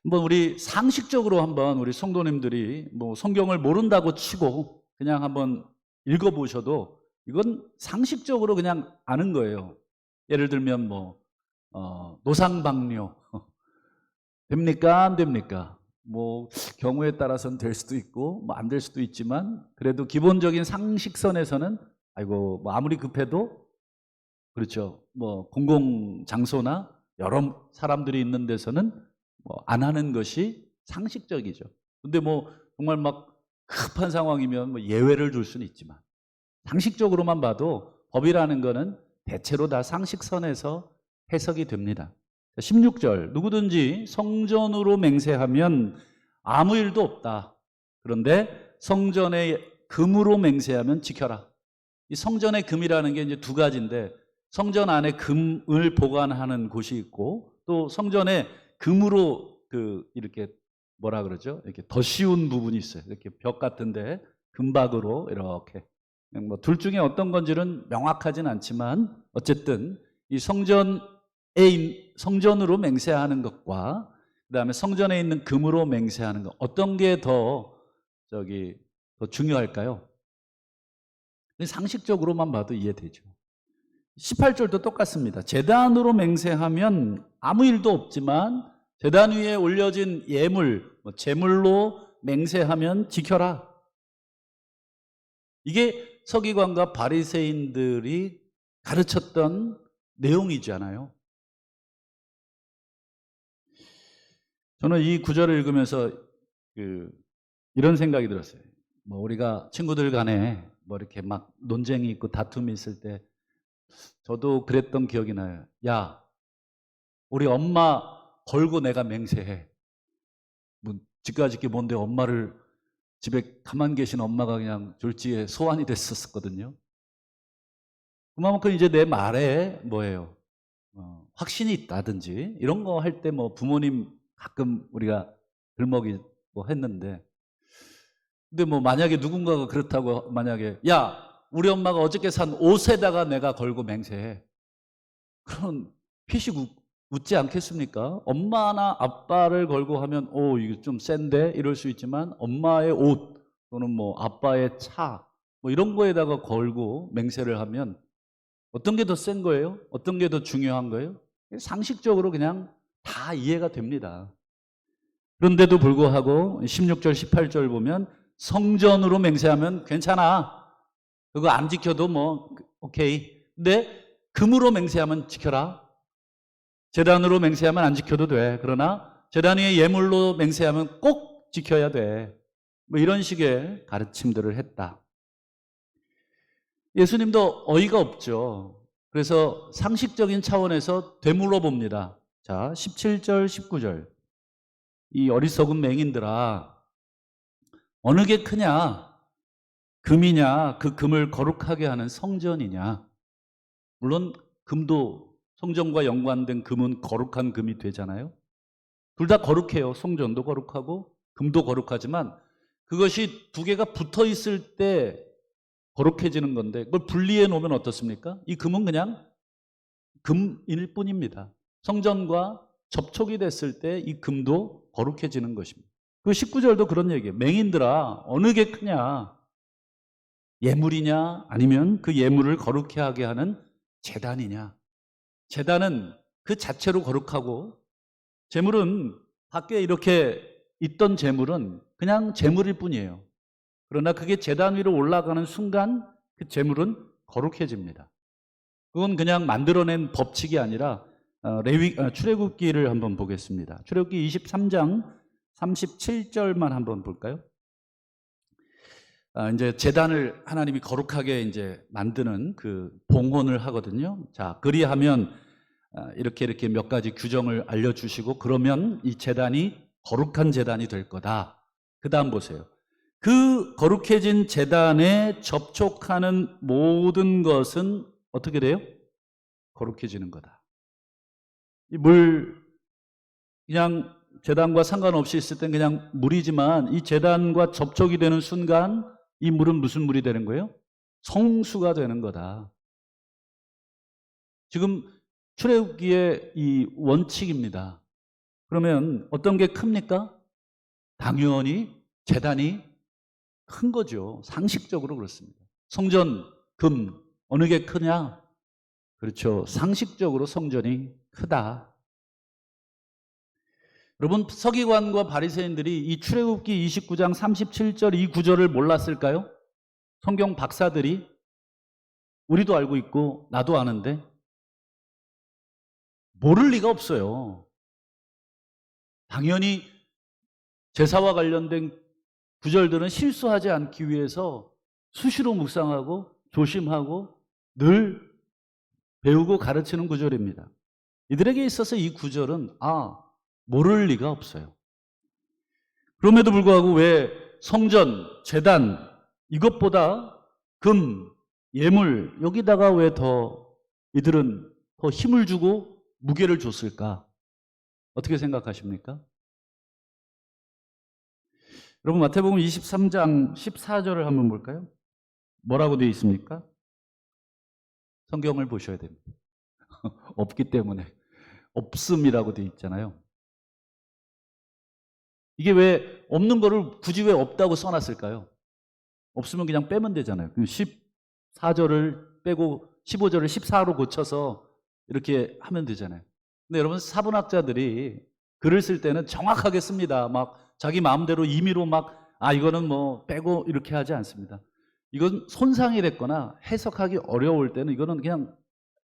한번 우리 상식적으로 한번 우리 성도님들이 성경을 모른다고 치고 그냥 한번 읽어보셔도 이건 상식적으로 그냥 아는 거예요. 예를 들면 노상방뇨 됩니까? 안 됩니까? 경우에 따라서는 될 수도 있고 안 될 수도 있지만 그래도 기본적인 상식선에서는 아무리 급해도 그렇죠. 공공장소나 여러 사람들이 있는 데서는 안 하는 것이 상식적이죠. 근데 정말 급한 상황이면 예외를 둘 수는 있지만 상식적으로만 봐도 법이라는 거는 대체로 다 상식선에서 해석이 됩니다. 16절, 누구든지 성전으로 맹세하면 아무 일도 없다. 그런데 성전의 금으로 맹세하면 지켜라. 이 성전의 금이라는 게 이제 두 가지인데, 성전 안에 금을 보관하는 곳이 있고, 또 성전에 금으로 이렇게 뭐라 그러죠? 이렇게 더 씌운 부분이 있어요. 이렇게 벽 같은데 금박으로 이렇게. 뭐 둘 중에 어떤 건지는 명확하진 않지만, 어쨌든 이 성전으로 맹세하는 것과 그다음에 성전에 있는 금으로 맹세하는 것, 어떤 게 더 중요할까요? 상식적으로만 봐도 이해되죠. 18절도 똑같습니다. 제단으로 맹세하면 아무 일도 없지만 제단 위에 올려진 예물, 제물로 맹세하면 지켜라. 이게 서기관과 바리새인들이 가르쳤던 내용이잖아요. 저는 이 구절을 읽으면서 이런 생각이 들었어요. 뭐 우리가 친구들 간에 뭐 이렇게 막 논쟁이 있고 다툼이 있을 때 저도 그랬던 기억이 나요. 야, 우리 엄마 걸고 내가 맹세해. 뭐 집까짓 게 뭔데 엄마를, 집에 가만 계신 엄마가 그냥 졸지에 소환이 됐었거든요. 그만큼 이제 내 말에 뭐예요? 확신이 있다든지 이런 거 할 때 뭐 부모님 가끔 우리가 들먹이 뭐 했는데, 근데 뭐 만약에 누군가가 그렇다고, 만약에 야, 우리 엄마가 어저께 산 옷에다가 내가 걸고 맹세해. 그럼 피식 웃지 않겠습니까? 엄마나 아빠를 걸고 하면 이거 좀 센데 이럴 수 있지만, 엄마의 옷 또는 뭐 아빠의 차 뭐 이런 거에다가 걸고 맹세를 하면 어떤 게 더 센 거예요? 어떤 게 더 중요한 거예요? 상식적으로 그냥 다 이해가 됩니다. 그런데도 불구하고 16절 18절 보면 성전으로 맹세하면 괜찮아. 그거 안 지켜도 뭐 오케이. 근데 금으로 맹세하면 지켜라. 제단으로 맹세하면 안 지켜도 돼. 그러나 제단 위에 예물로 맹세하면 꼭 지켜야 돼. 뭐 이런 식의 가르침들을 했다. 예수님도 어이가 없죠. 그래서 상식적인 차원에서 되물어 봅니다. 자, 17절 19절. 이 어리석은 맹인들아, 어느 게 크냐? 금이냐? 그 금을 거룩하게 하는 성전이냐? 물론 금도, 성전과 연관된 금은 거룩한 금이 되잖아요. 둘 다 거룩해요. 성전도 거룩하고 금도 거룩하지만, 그것이 두 개가 붙어 있을 때 거룩해지는 건데, 그걸 분리해 놓으면 어떻습니까? 이 금은 그냥 금일 뿐입니다. 성전과 접촉이 됐을 때 이 금도 거룩해지는 것입니다. 그 19절도 그런 얘기예요. 맹인들아, 어느 게 크냐? 예물이냐? 아니면 그 예물을 거룩해 하게 하는 제단이냐? 제단은 그 자체로 거룩하고, 제물은 밖에 이렇게 있던 제물은 그냥 제물일 뿐이에요. 그러나 그게 제단 위로 올라가는 순간 그 제물은 거룩해집니다. 그건 그냥 만들어낸 법칙이 아니라, 출애굽기를 한번 보겠습니다. 출애굽기 23장 37절만 한번 볼까요? 이제 제단을 하나님이 거룩하게 이제 만드는 그 봉헌을 하거든요. 자, 그리하면 이렇게 몇 가지 규정을 알려주시고, 그러면 이 제단이 거룩한 제단이 될 거다. 그 다음 보세요. 그 거룩해진 제단에 접촉하는 모든 것은 어떻게 돼요? 거룩해지는 거다. 이 물, 그냥 제단과 상관없이 있을 땐 그냥 물이지만, 이 제단과 접촉이 되는 순간 이 물은 무슨 물이 되는 거예요? 성수가 되는 거다. 지금 출애굽기의 이 원칙입니다. 그러면 어떤 게 큽니까? 당연히 제단이 큰 거죠. 상식적으로 그렇습니다. 성전, 금, 어느 게 크냐? 그렇죠. 상식적으로 성전이 크다. 여러분, 서기관과 바리새인들이 이 출애굽기 29장 37절 이 구절을 몰랐을까요? 성경 박사들이, 우리도 알고 있고 나도 아는데 모를 리가 없어요. 당연히 제사와 관련된 구절들은 실수하지 않기 위해서 수시로 묵상하고 조심하고 늘 배우고 가르치는 구절입니다. 이들에게 있어서 이 구절은 모를 리가 없어요. 그럼에도 불구하고 왜 성전, 제단 이것보다 금, 예물 여기다가 왜 이들은 더 힘을 주고 무게를 줬을까? 어떻게 생각하십니까? 여러분 마태복음 23장 14절을 한번 볼까요? 뭐라고 되어 있습니까? 성경을 보셔야 됩니다. 없기 때문에 없음이라고 되어 있잖아요. 이게 왜 없는 거를 굳이 왜 없다고 써놨을까요? 없으면 그냥 빼면 되잖아요. 14절을 빼고 15절을 14로 고쳐서 이렇게 하면 되잖아요. 근데 여러분 사분학자들이 글을 쓸 때는 정확하게 씁니다. 막 자기 마음대로 임의로 이거는 뭐 빼고 이렇게 하지 않습니다. 이건 손상이 됐거나 해석하기 어려울 때는 이거는 그냥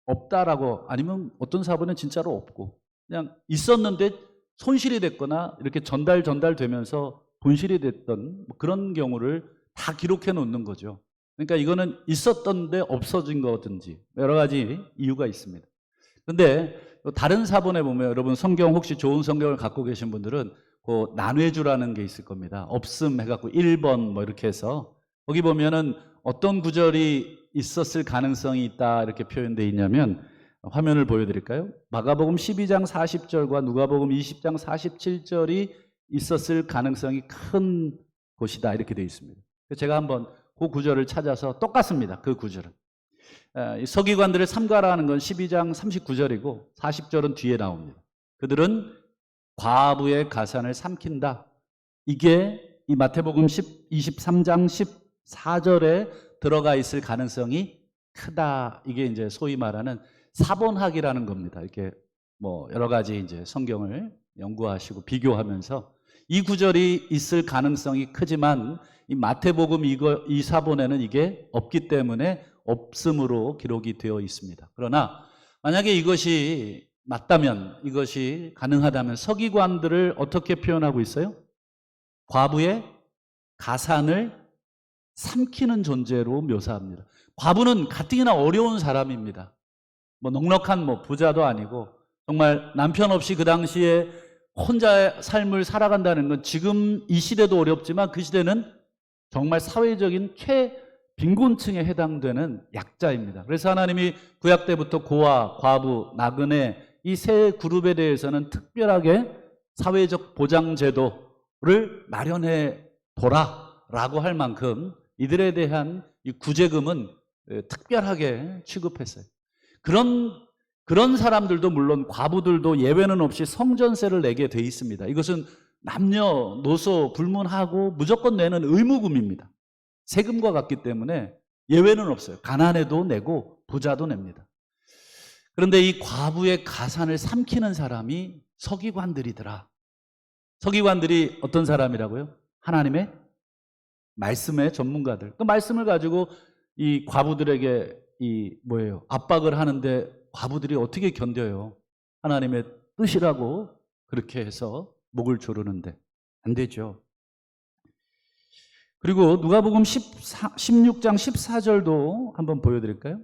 없다라고, 아니면 어떤 사본은 진짜로 없고 그냥 있었는데 손실이 됐거나 이렇게 전달되면서 본실이 됐던 그런 경우를 다 기록해 놓는 거죠. 그러니까 이거는 있었던데 없어진 거든지 여러 가지 이유가 있습니다. 그런데 다른 사본에 보면 여러분 성경 혹시 좋은 성경을 갖고 계신 분들은 그 난회주라는 게 있을 겁니다. 없음 해갖고 1번 뭐 이렇게 해서 거기 보면은 어떤 구절이 있었을 가능성이 있다 이렇게 표현되어 있냐면, 화면을 보여드릴까요? 마가복음 12장 40절과 누가복음 20장 47절이 있었을 가능성이 큰 곳이다 이렇게 되어 있습니다. 제가 한번 그 구절을 찾아서 똑같습니다. 그 구절은 서기관들을 삼가라는 건 12장 39절이고 40절은 뒤에 나옵니다. 그들은 과부의 가산을 삼킨다. 이게 이 마태복음 23장 14절에 들어가 있을 가능성이 크다. 이게 이제 소위 말하는 사본학이라는 겁니다. 이렇게 뭐 여러 가지 이제 성경을 연구하시고 비교하면서 이 구절이 있을 가능성이 크지만 이 마태복음 이 사본에는 이게 없기 때문에 없음으로 기록이 되어 있습니다. 그러나 만약에 이것이 맞다면, 이것이 가능하다면 서기관들을 어떻게 표현하고 있어요? 과부의 가산을 삼키는 존재로 묘사합니다. 과부는 가뜩이나 어려운 사람입니다. 뭐 넉넉한 부자도 아니고 정말 남편 없이 그 당시에 혼자 삶을 살아간다는 건 지금 이 시대도 어렵지만 그 시대는 정말 사회적인 빈곤층에 해당되는 약자입니다. 그래서 하나님이 구약 때부터 고아, 과부, 나그네 이 세 그룹에 대해서는 특별하게 사회적 보장 제도를 마련해 둬라라고 할 만큼 이들에 대한 이 구제금은 특별하게 취급했어요. 그런 사람들도 물론 과부들도 예외는 없이 성전세를 내게 돼 있습니다. 이것은 남녀노소 불문하고 무조건 내는 의무금입니다. 세금과 같기 때문에 예외는 없어요. 가난해도 내고 부자도 냅니다. 그런데 이 과부의 가산을 삼키는 사람이 서기관들이더라. 서기관들이 어떤 사람이라고요? 하나님의 말씀의 전문가들. 그 말씀을 가지고 이 과부들에게 압박을 하는데 과부들이 어떻게 견뎌요? 하나님의 뜻이라고 그렇게 해서 목을 조르는데 안 되죠. 그리고 누가복음 16장 14절도 한번 보여드릴까요?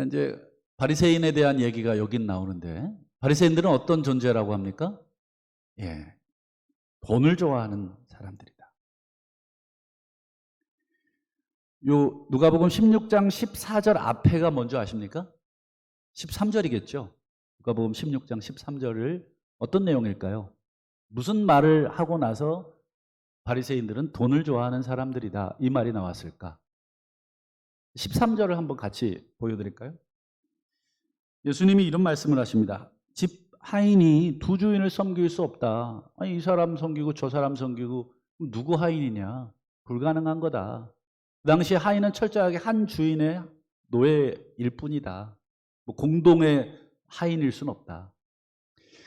이제 바리새인에 대한 얘기가 여긴 나오는데, 바리새인들은 어떤 존재라고 합니까? 돈을 좋아하는 사람들이다. 요 누가복음 16장 14절 앞에가 뭔지 아십니까? 13절이겠죠. 누가복음 16장 13절을 어떤 내용일까요? 무슨 말을 하고 나서 바리새인들은 돈을 좋아하는 사람들이다 이 말이 나왔을까? 13절을 한번 같이 보여드릴까요? 예수님이 이런 말씀을 하십니다. 집 하인이 두 주인을 섬길 수 없다. 이 사람 섬기고 저 사람 섬기고 누구 하인이냐? 불가능한 거다. 그 당시 하인은 철저하게 한 주인의 노예일 뿐이다. 공동의 하인일 수는 없다.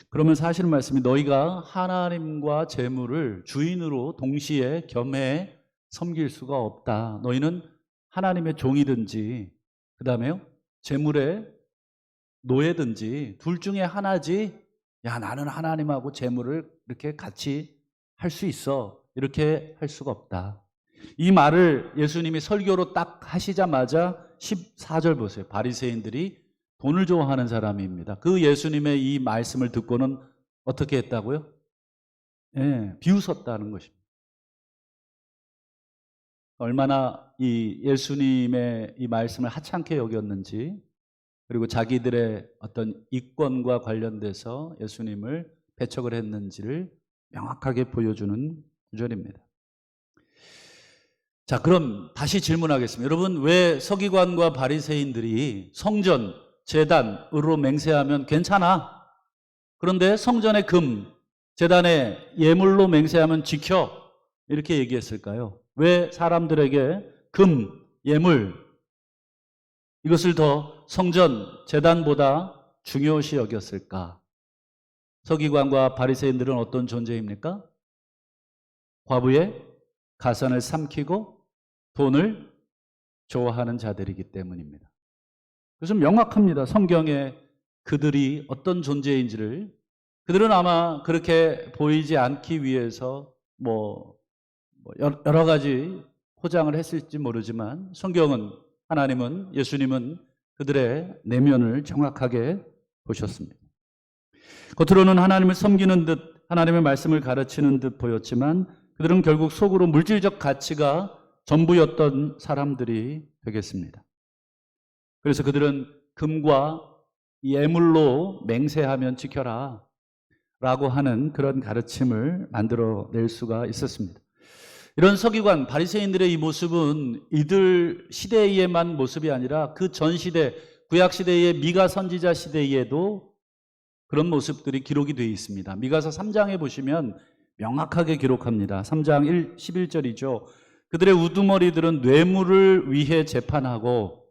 그러면 사실은 말씀이 너희가 하나님과 재물을 주인으로 동시에 겸해 섬길 수가 없다. 너희는 하나님의 종이든지 그 다음에요 재물의 노예든지 둘 중에 하나지, 나는 하나님하고 재물을 이렇게 같이 할 수 있어 이렇게 할 수가 없다. 이 말을 예수님이 설교로 딱 하시자마자 14절 보세요. 바리새인들이 돈을 좋아하는 사람입니다. 그 예수님의 이 말씀을 듣고는 어떻게 했다고요? 예, 비웃었다는 것입니다. 얼마나 이 예수님의 이 말씀을 하찮게 여겼는지, 그리고 자기들의 어떤 이권과 관련돼서 예수님을 배척을 했는지를 명확하게 보여주는 구절입니다. 자, 그럼 다시 질문하겠습니다. 여러분, 왜 서기관과 바리새인들이 성전, 제단, 으로 맹세하면 괜찮아? 그런데 성전의 금, 제단의 예물로 맹세하면 지켜? 이렇게 얘기했을까요? 왜 사람들에게 금, 예물, 이것을 더 성전, 제단보다 중요시 여겼을까? 서기관과 바리새인들은 어떤 존재입니까? 과부의 가산을 삼키고 돈을 좋아하는 자들이기 때문입니다. 그래서 명확합니다. 성경에 그들이 어떤 존재인지를. 그들은 아마 그렇게 보이지 않기 위해서 여러 가지 포장을 했을지 모르지만, 성경은, 하나님은, 예수님은 그들의 내면을 정확하게 보셨습니다. 겉으로는 하나님을 섬기는 듯, 하나님의 말씀을 가르치는 듯 보였지만 그들은 결국 속으로 물질적 가치가 전부였던 사람들이 되겠습니다. 그래서 그들은 금과 예물로 맹세하면 지켜라 라고 하는 그런 가르침을 만들어낼 수가 있었습니다. 이런 서기관, 바리새인들의 이 모습은 이들 시대에만 모습이 아니라 그 전 시대, 구약 시대의 미가 선지자 시대에도 그런 모습들이 기록이 되어 있습니다. 미가서 3장에 보시면 명확하게 기록합니다. 3장 11절이죠. 그들의 우두머리들은 뇌물을 위해 재판하고,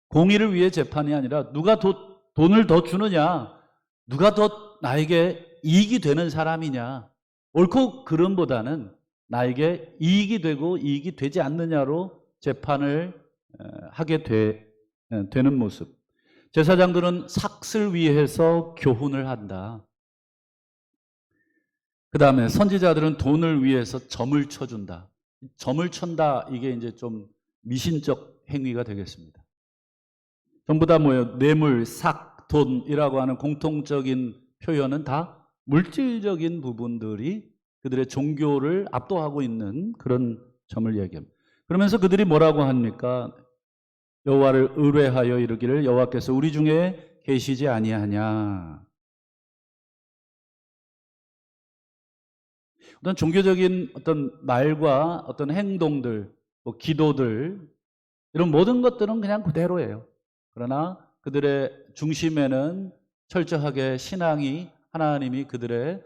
공의를 위해 재판이 아니라 누가 돈을 더 주느냐, 누가 더 나에게 이익이 되는 사람이냐, 옳고 그름보다는 나에게 이익이 되고 이익이 되지 않느냐로 재판을 하게 되는 모습. 제사장들은 삭슬 위해서 교훈을 한다. 그 다음에 선지자들은 돈을 위해서 점을 쳐준다. 점을 쳤다, 이게 이제 좀 미신적 행위가 되겠습니다. 전부 다 뭐예요? 뇌물, 삭, 돈이라고 하는 공통적인 표현은 다 물질적인 부분들이 그들의 종교를 압도하고 있는 그런 점을 얘기합니다. 그러면서 그들이 뭐라고 합니까? 여호와를 의뢰하여 이르기를, 여호와께서 우리 중에 계시지 아니하냐. 어떤 종교적인 어떤 말과 어떤 행동들, 기도들, 이런 모든 것들은 그냥 그대로예요. 그러나 그들의 중심에는 철저하게 신앙이, 하나님이 그들의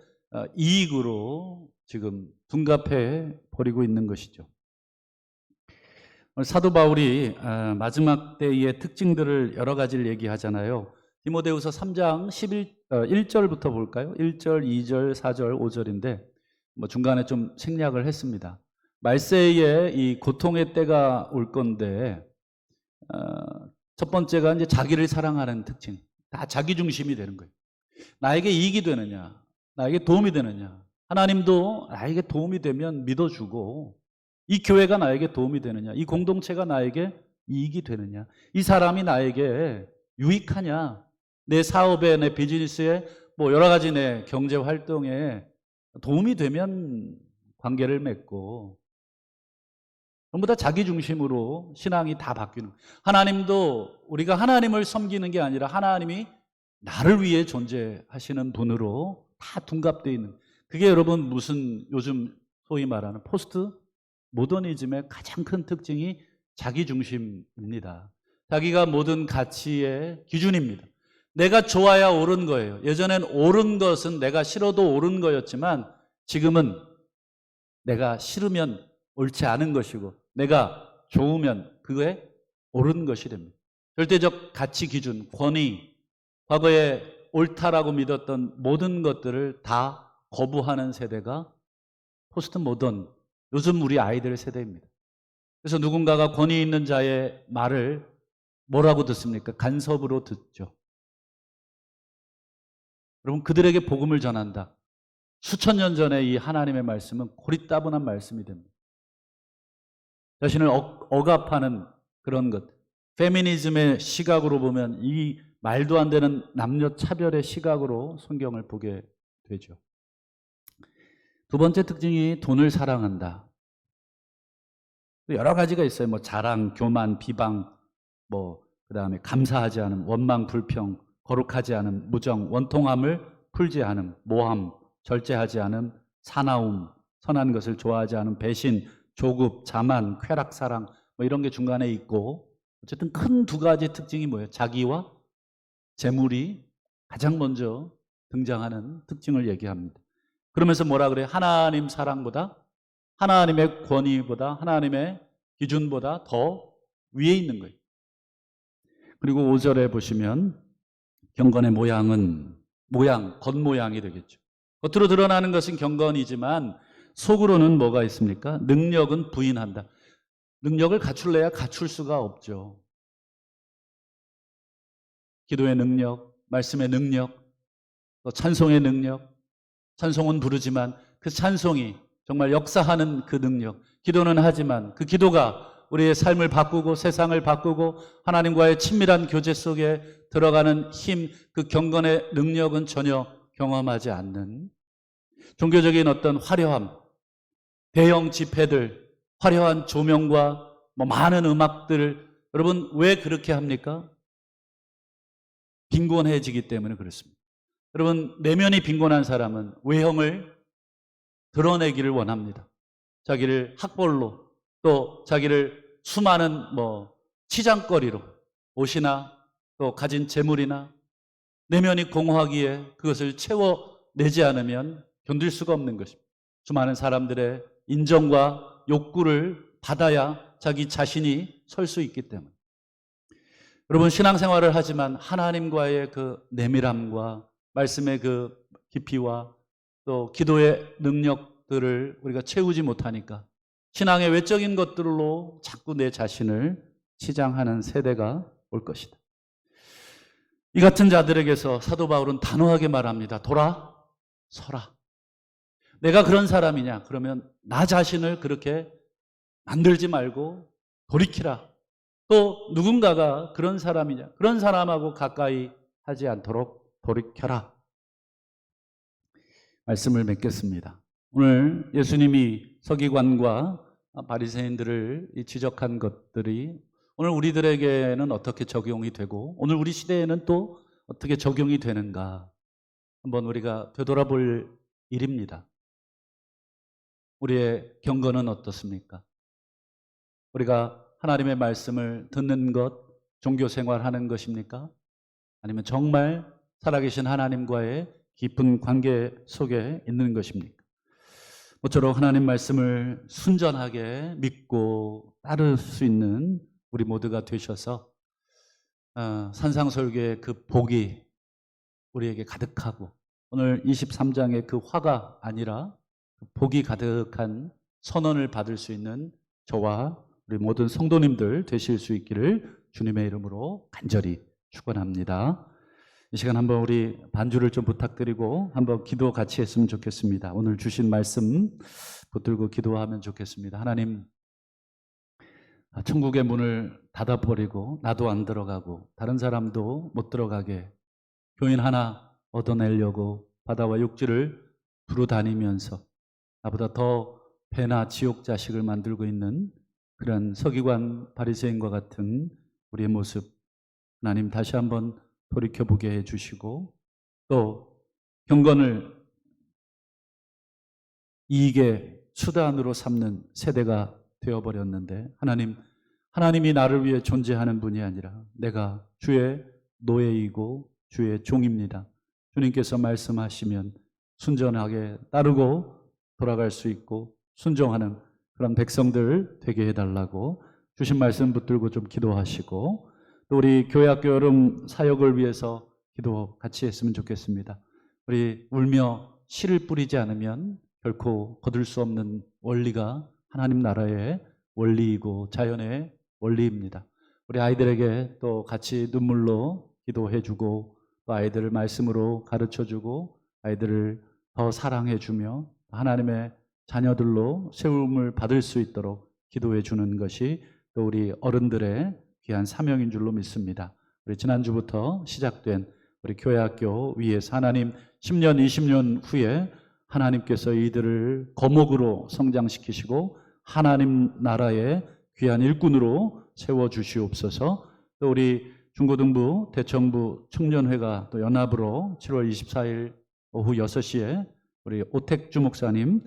이익으로 지금 둔갑해 버리고 있는 것이죠. 사도 바울이 마지막 때의 특징들을 여러 가지를 얘기하잖아요. 디모데후서 3장 1절부터 볼까요? 1절, 2절, 4절, 5절인데 중간에 좀 생략을 했습니다. 말세에 이 고통의 때가 올 건데, 첫 번째가 이제 자기를 사랑하는 특징. 다 자기 중심이 되는 거예요. 나에게 이익이 되느냐, 나에게 도움이 되느냐, 하나님도 나에게 도움이 되면 믿어주고, 이 교회가 나에게 도움이 되느냐, 이 공동체가 나에게 이익이 되느냐, 이 사람이 나에게 유익하냐, 내 사업에, 내 비즈니스에, 여러 가지 내 경제 활동에 도움이 되면 관계를 맺고, 전부 다 자기 중심으로 신앙이 다 바뀌는 거예요. 하나님도 우리가 하나님을 섬기는 게 아니라 하나님이 나를 위해 존재하시는 분으로 다 둔갑되어 있는, 그게 여러분 무슨 요즘 소위 말하는 포스트 모더니즘의 가장 큰 특징이 자기 중심입니다. 자기가 모든 가치의 기준입니다. 내가 좋아야 옳은 거예요. 예전엔 옳은 것은 내가 싫어도 옳은 거였지만 지금은 내가 싫으면 옳지 않은 것이고 내가 좋으면 그게 옳은 것이 됩니다. 절대적 가치 기준, 권위, 과거에 옳다라고 믿었던 모든 것들을 다 거부하는 세대가 포스트 모던, 요즘 우리 아이들의 세대입니다. 그래서 누군가가 권위 있는 자의 말을 뭐라고 듣습니까? 간섭으로 듣죠. 여러분, 그들에게 복음을 전한다. 수천 년 전에 이 하나님의 말씀은 고리따분한 말씀이 됩니다. 자신을 억압하는 그런 것, 페미니즘의 시각으로 보면 이 말도 안 되는 남녀 차별의 시각으로 성경을 보게 되죠. 두 번째 특징이 돈을 사랑한다. 여러 가지가 있어요. 뭐 자랑, 교만, 비방, 그다음에 감사하지 않음, 원망, 불평, 거룩하지 않음, 무정, 원통함을 풀지 않음, 모함, 절제하지 않음, 사나움, 선한 것을 좋아하지 않음, 배신, 조급, 자만, 쾌락, 사랑, 이런 게 중간에 있고, 어쨌든 큰 두 가지 특징이 뭐예요? 자기와 재물이 가장 먼저 등장하는 특징을 얘기합니다. 그러면서 뭐라 그래요? 하나님 사랑보다, 하나님의 권위보다, 하나님의 기준보다 더 위에 있는 거예요. 그리고 5절에 보시면 경건의 모양은 겉모양이 되겠죠. 겉으로 드러나는 것은 경건이지만 속으로는 뭐가 있습니까? 능력은 부인한다. 능력을 갖출래야 갖출 수가 없죠. 기도의 능력, 말씀의 능력, 또 찬송의 능력. 찬송은 부르지만 그 찬송이 정말 역사하는 그 능력. 기도는 하지만 그 기도가 우리의 삶을 바꾸고 세상을 바꾸고 하나님과의 친밀한 교제 속에 들어가는 힘, 그 경건의 능력은 전혀 경험하지 않는 종교적인 어떤 화려함, 대형 집회들, 화려한 조명과 많은 음악들을 여러분 왜 그렇게 합니까? 빈곤해지기 때문에 그렇습니다. 여러분 내면이 빈곤한 사람은 외형을 드러내기를 원합니다. 자기를 학벌로 또 자기를 수많은 치장거리로 옷이나 또 가진 재물이나 내면이 공허하기에 그것을 채워내지 않으면 견딜 수가 없는 것입니다. 수많은 사람들의 인정과 욕구를 받아야 자기 자신이 설 수 있기 때문에. 여러분 신앙생활을 하지만 하나님과의 그 내밀함과 말씀의 그 깊이와 또 기도의 능력들을 우리가 채우지 못하니까 신앙의 외적인 것들로 자꾸 내 자신을 치장하는 세대가 올 것이다. 이 같은 자들에게서 사도 바울은 단호하게 말합니다. 돌아서라. 내가 그런 사람이냐? 그러면 나 자신을 그렇게 만들지 말고 돌이키라. 또 누군가가 그런 사람이냐? 그런 사람하고 가까이 하지 않도록 돌이켜라. 말씀을 맺겠습니다. 오늘 예수님이 서기관과 바리새인들을 지적한 것들이 오늘 우리들에게는 어떻게 적용이 되고 오늘 우리 시대에는 또 어떻게 적용이 되는가 한번 우리가 되돌아볼 일입니다. 우리의 경건은 어떻습니까? 우리가 하나님의 말씀을 듣는 것, 종교 생활하는 것입니까? 아니면 정말 살아계신 하나님과의 깊은 관계 속에 있는 것입니까? 모쪼록 하나님 말씀을 순전하게 믿고 따를 수 있는 우리 모두가 되셔서 산상설교의 그 복이 우리에게 가득하고 오늘 23장의 그 화가 아니라 복이 가득한 선언을 받을 수 있는 저와 우리 모든 성도님들 되실 수 있기를 주님의 이름으로 간절히 축원합니다. 이 시간 한번 우리 반주를 좀 부탁드리고 한번 기도 같이 했으면 좋겠습니다. 오늘 주신 말씀 붙들고 기도하면 좋겠습니다. 하나님, 천국의 문을 닫아버리고 나도 안 들어가고 다른 사람도 못 들어가게 교인 하나 얻어내려고 바다와 육지를 두루 다니면서 나보다 더 배나 지옥 자식을 만들고 있는 그런 서기관 바리새인과 같은 우리의 모습 하나님 다시 한번 돌이켜보게 해주시고 또 경건을 이익의 수단으로 삼는 세대가 되어버렸는데 하나님이 나를 위해 존재하는 분이 아니라 내가 주의 노예이고 주의 종입니다. 주님께서 말씀하시면 순전하게 따르고 돌아갈 수 있고 순종하는 그런 백성들 되게 해달라고 주신 말씀 붙들고 좀 기도하시고 또 우리 교회학교 여름 사역을 위해서 기도 같이 했으면 좋겠습니다. 우리 울며 씨를 뿌리지 않으면 결코 거둘 수 없는 원리가 하나님 나라의 원리이고 자연의 원리입니다. 우리 아이들에게 또 같이 눈물로 기도해주고 또 아이들을 말씀으로 가르쳐주고 아이들을 더 사랑해주며 하나님의 자녀들로 세움을 받을 수 있도록 기도해주는 것이 또 우리 어른들의 귀한 사명인 줄로 믿습니다. 우리 지난주부터 시작된 우리 교회학교 위에서 하나님 10년, 20년 후에 하나님께서 이들을 거목으로 성장시키시고 하나님 나라의 귀한 일꾼으로 세워주시옵소서. 또 우리 중고등부, 대청부, 청년회가 또 연합으로 7월 24일 오후 6시에 우리 오택주 목사님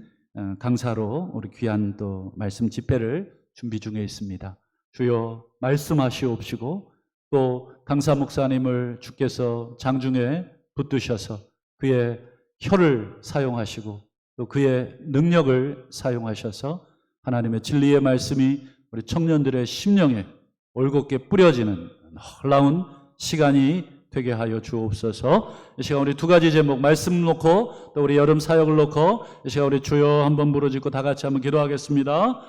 강사로 우리 귀한 또 말씀 집회를 준비 중에 있습니다. 주여 말씀하시옵시고 또 강사 목사님을 주께서 장중에 붙드셔서 그의 혀를 사용하시고 또 그의 능력을 사용하셔서 하나님의 진리의 말씀이 우리 청년들의 심령에 올곧게 뿌려지는 놀라운 시간이 되게 하여 주옵소서. 이 시간 우리 두 가지 제목 말씀 놓고 또 우리 여름 사역을 놓고 이 시간 우리 주여 한번 부르짖고 다 같이 한번 기도하겠습니다.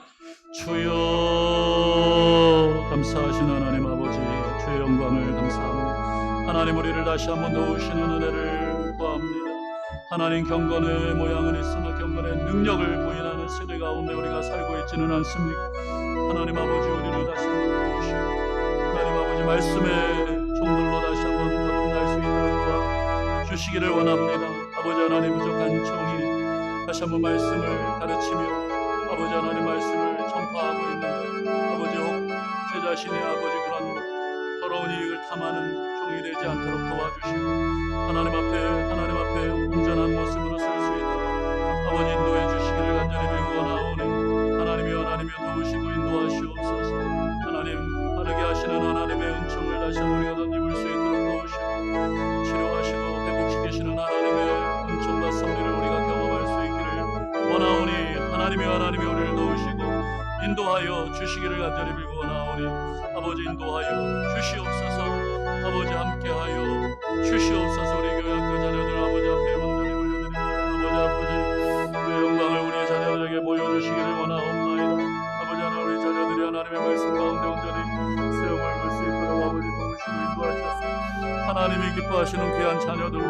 주여 감사하신 하나님 아버지 주의 영광을 감사합니다. 하나님 우리를 다시 한번 도우시는 은혜를 구합니다. 하나님 경건의 모양은 있으나 경건의 능력을 부인하는 세대 가운데 우리가 살고 있지는 않습니까? 하나님 아버지 우리를 다시 한번 도우시고 하나님 아버지 말씀의 종들로 다시 한번 거듭날 수 있도록 도와주시기를 원합니다. 아버지 하나님 부족한 정의 다시 한번 말씀을 가르치며 아버지 하나님 말씀을 전파하고 있는데 아버지 혹 제 자신의 아버지 그런 더러운 이익을 탐하는 종이 되지 않도록 도와주시고 하나님 앞에 온전한 모습으로 설 수 있도록 아버지 인도해 주시기를 간절히 빌고 나오니 하나님이여 도우시고 인도하시옵소서. 하나님 바르게 하시는 하나님의 은총을 다시 한번 우리가 덧입을 수 있도록 도우시고 치료하시고 회복시키시는 하나님의 은총과 섭리를 우리가 경험할 수 있기를 원하오니 하나님이여 우리를 도우시고 인도하여 주시기를 간절히 빌고 나오니 아버지 인도하여 주시옵소서. 아버지 함께하여 주시옵소서. 우리 교회학교 자녀들 아버지 앞에 온전히 올려드립니다. 아버지 그의 영광을 우리 자녀들에게 보여주시기를 원하옵나이다. 아버지 하나님 우리 자녀들이 하나님의 말씀 가운데 온전히 수용을 볼 수 있도록 아버지 도우시고 인도하셔서 하나님이 기뻐하시는 귀한 자녀들로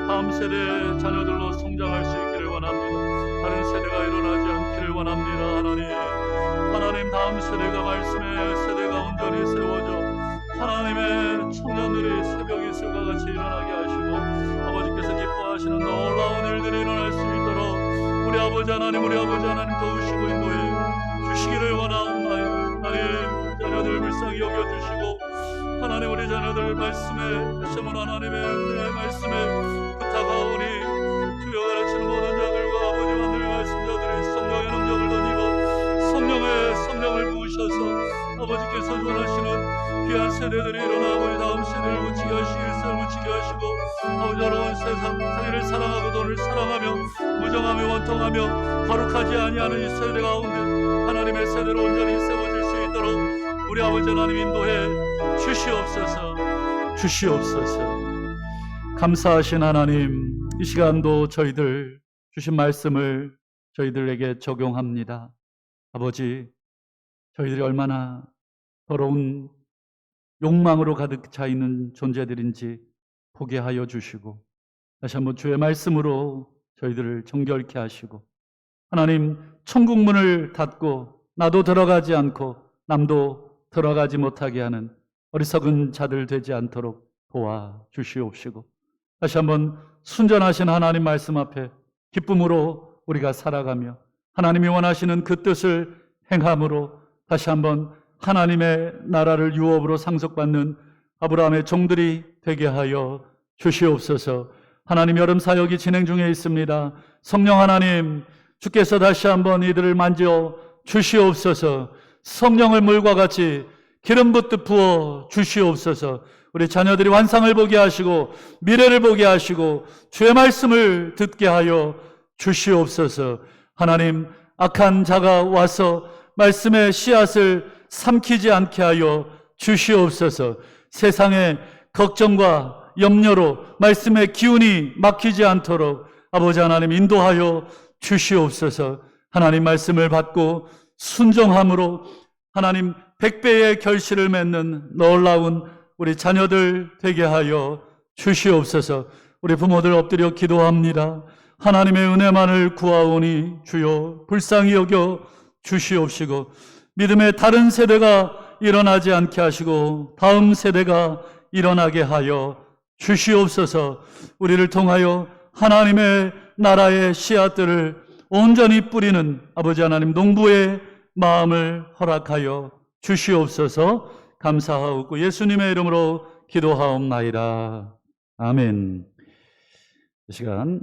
다음 세대 자녀들로 성장할 수 있기를 원합니다. 다른 세대가 일어나지 않기를 원합니다. 하나님 다음 세대가 말씀의 세대가 온전히 세워져 하나님의 청년들이 새벽 이슬과 같이 일어나게 하시고 아버지께서 기뻐하시는 놀라운 일들이 일어날 수 있도록 우리 아버지 하나님 도우시고 인도해 주시기를 원하옵나이다. 하나님 자녀들 불쌍히 여겨주시고 하나님 우리 자녀들 말씀에 다시 한번 하나님의 은혜의 말씀에 부탁하오니 주여 가르치는 모든 자들과 아버지 만들 말씀자들이 성령의 능력을 덧입어 성령을 부으셔서 아버지께서 원하시는 귀한 세대들이 일어나 아버지 다음 세대를 묻히게 하시고 일생을 묻히게 하시고 아버지 어려운 세상 자기를 사랑하고 돈을 사랑하며 무정하며 원통하며 거룩하지 아니하는 이 세대 가운데 하나님의 세대로 온전히 세워질 수 있도록 우리 아버지 하나님 인도해 주시옵소서. 감사하신 하나님 이 시간도 저희들 주신 말씀을 저희들에게 적용합니다. 아버지 저희들이 얼마나 더러운 욕망으로 가득 차 있는 존재들인지 보게 하여 주시고 다시 한번 주의 말씀으로 저희들을 정결케 하시고 하나님 천국 문을 닫고 나도 들어가지 않고 남도 들어가지 못하게 하는 어리석은 자들 되지 않도록 도와주시옵시고 다시 한번 순전하신 하나님 말씀 앞에 기쁨으로 우리가 살아가며 하나님이 원하시는 그 뜻을 행함으로 다시 한번 하나님의 나라를 유업으로 상속받는 아브라함의 종들이 되게 하여 주시옵소서. 하나님 여름 사역이 진행 중에 있습니다. 성령 하나님 주께서 다시 한번 이들을 만져 주시옵소서. 성령을 물과 같이 기름 붓듯 부어 주시옵소서. 우리 자녀들이 환상을 보게 하시고 미래를 보게 하시고 주의 말씀을 듣게 하여 주시옵소서. 하나님 악한 자가 와서 말씀의 씨앗을 삼키지 않게 하여 주시옵소서. 세상의 걱정과 염려로 말씀의 기운이 막히지 않도록 아버지 하나님 인도하여 주시옵소서. 하나님 말씀을 받고 순종함으로 하나님 100배의 결실을 맺는 놀라운 우리 자녀들 되게 하여 주시옵소서. 우리 부모들 엎드려 기도합니다. 하나님의 은혜만을 구하오니 주여 불쌍히 여겨 주시옵시고 믿음의 다른 세대가 일어나지 않게 하시고 다음 세대가 일어나게 하여 주시옵소서. 우리를 통하여 하나님의 나라의 씨앗들을 온전히 뿌리는 아버지 하나님 농부의 마음을 허락하여 주시옵소서. 감사하옵고 예수님의 이름으로 기도하옵나이다. 아멘. 이 시간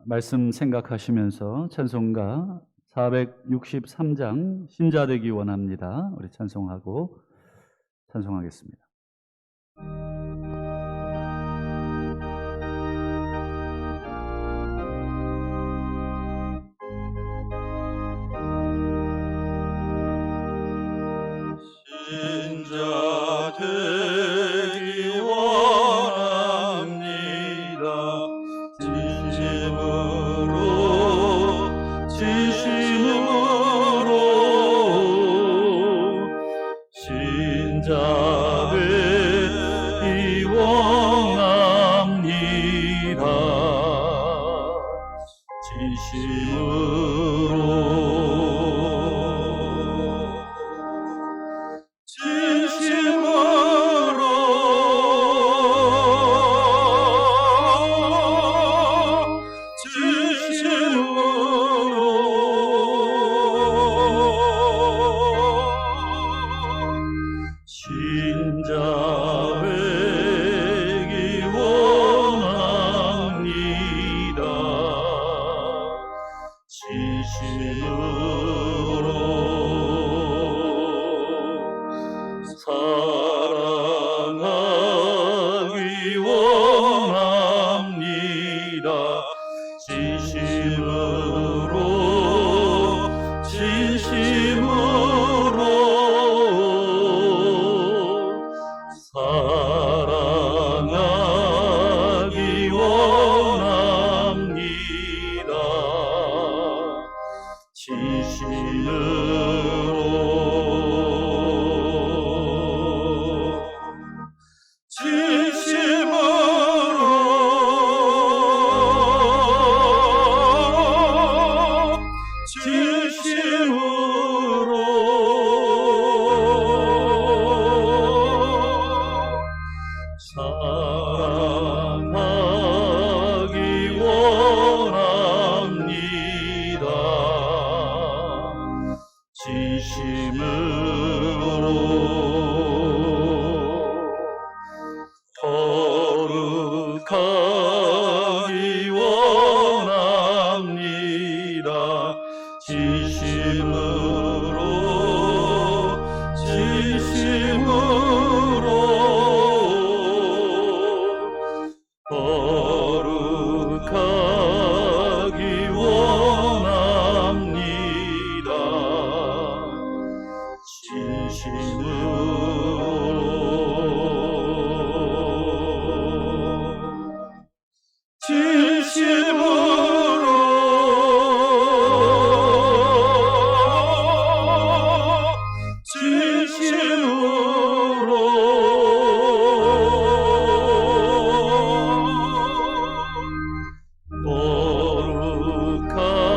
말씀 생각하시면서 찬송가 463장 신자되기 원합니다. 우리 찬송하고 찬송하겠습니다. 신자 되기 원합니다. 진심으로 신자 되기 원합니다. 신자 되기 원합니다. 진심으로 사랑하기 원합니다. 진심으로 사랑하기 원합니다. 사랑하기 원합니다. 진심으로 거룩하기 원합니다. 진심으로 거룩하기 원합니다.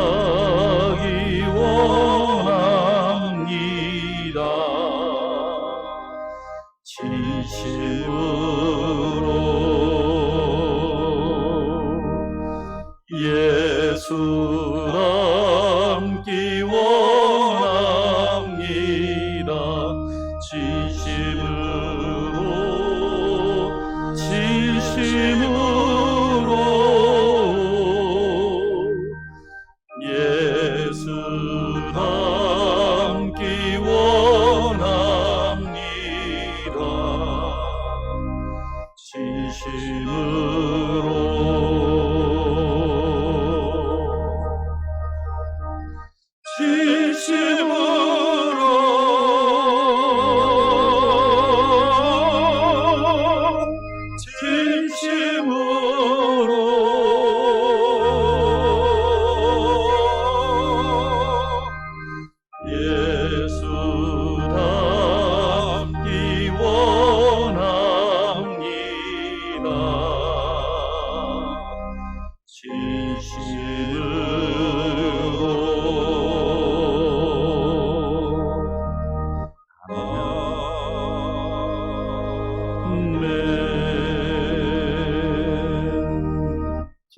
거룩하기 원합니다. 진심으로 예수 닮기 원합니다. 진심으로 예수 닮기 원합니다. 진심으로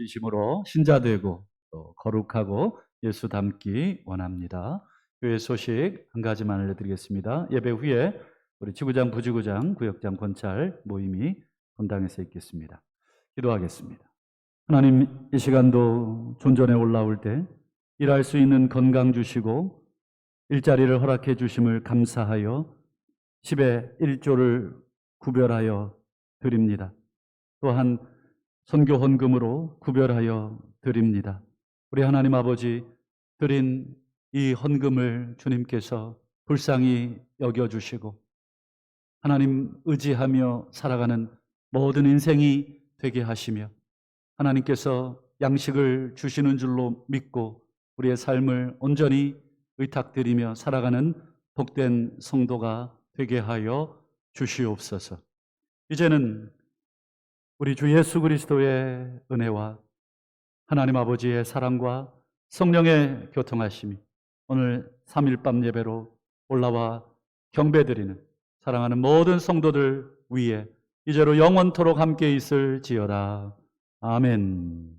진심으로 신자되고 또 거룩하고 예수 닮기 원합니다. 교회 소식 한 가지만 알려드리겠습니다. 예배 후에 우리 지구장, 부지구장, 구역장, 권찰 모임이 본당에서 있겠습니다. 기도하겠습니다. 하나님, 이 시간도 존전에 올라올 때 일할 수 있는 건강 주시고 일자리를 허락해 주심을 감사하여 10의 1조를 구별하여 드립니다. 또한 선교 헌금으로 구별하여 드립니다. 우리 하나님 아버지, 드린 이 헌금을 주님께서 불쌍히 여겨주시고 하나님 의지하며 살아가는 모든 인생이 되게 하시며 하나님께서 양식을 주시는 줄로 믿고 우리의 삶을 온전히 의탁드리며 살아가는 복된 성도가 되게 하여 주시옵소서. 이제는 우리 주 예수 그리스도의 은혜와 하나님 아버지의 사랑과 성령의 교통하심이 오늘 3일 밤 예배로 올라와 경배드리는 사랑하는 모든 성도들 위에 이제로 영원토록 함께 있을지어다. 아멘.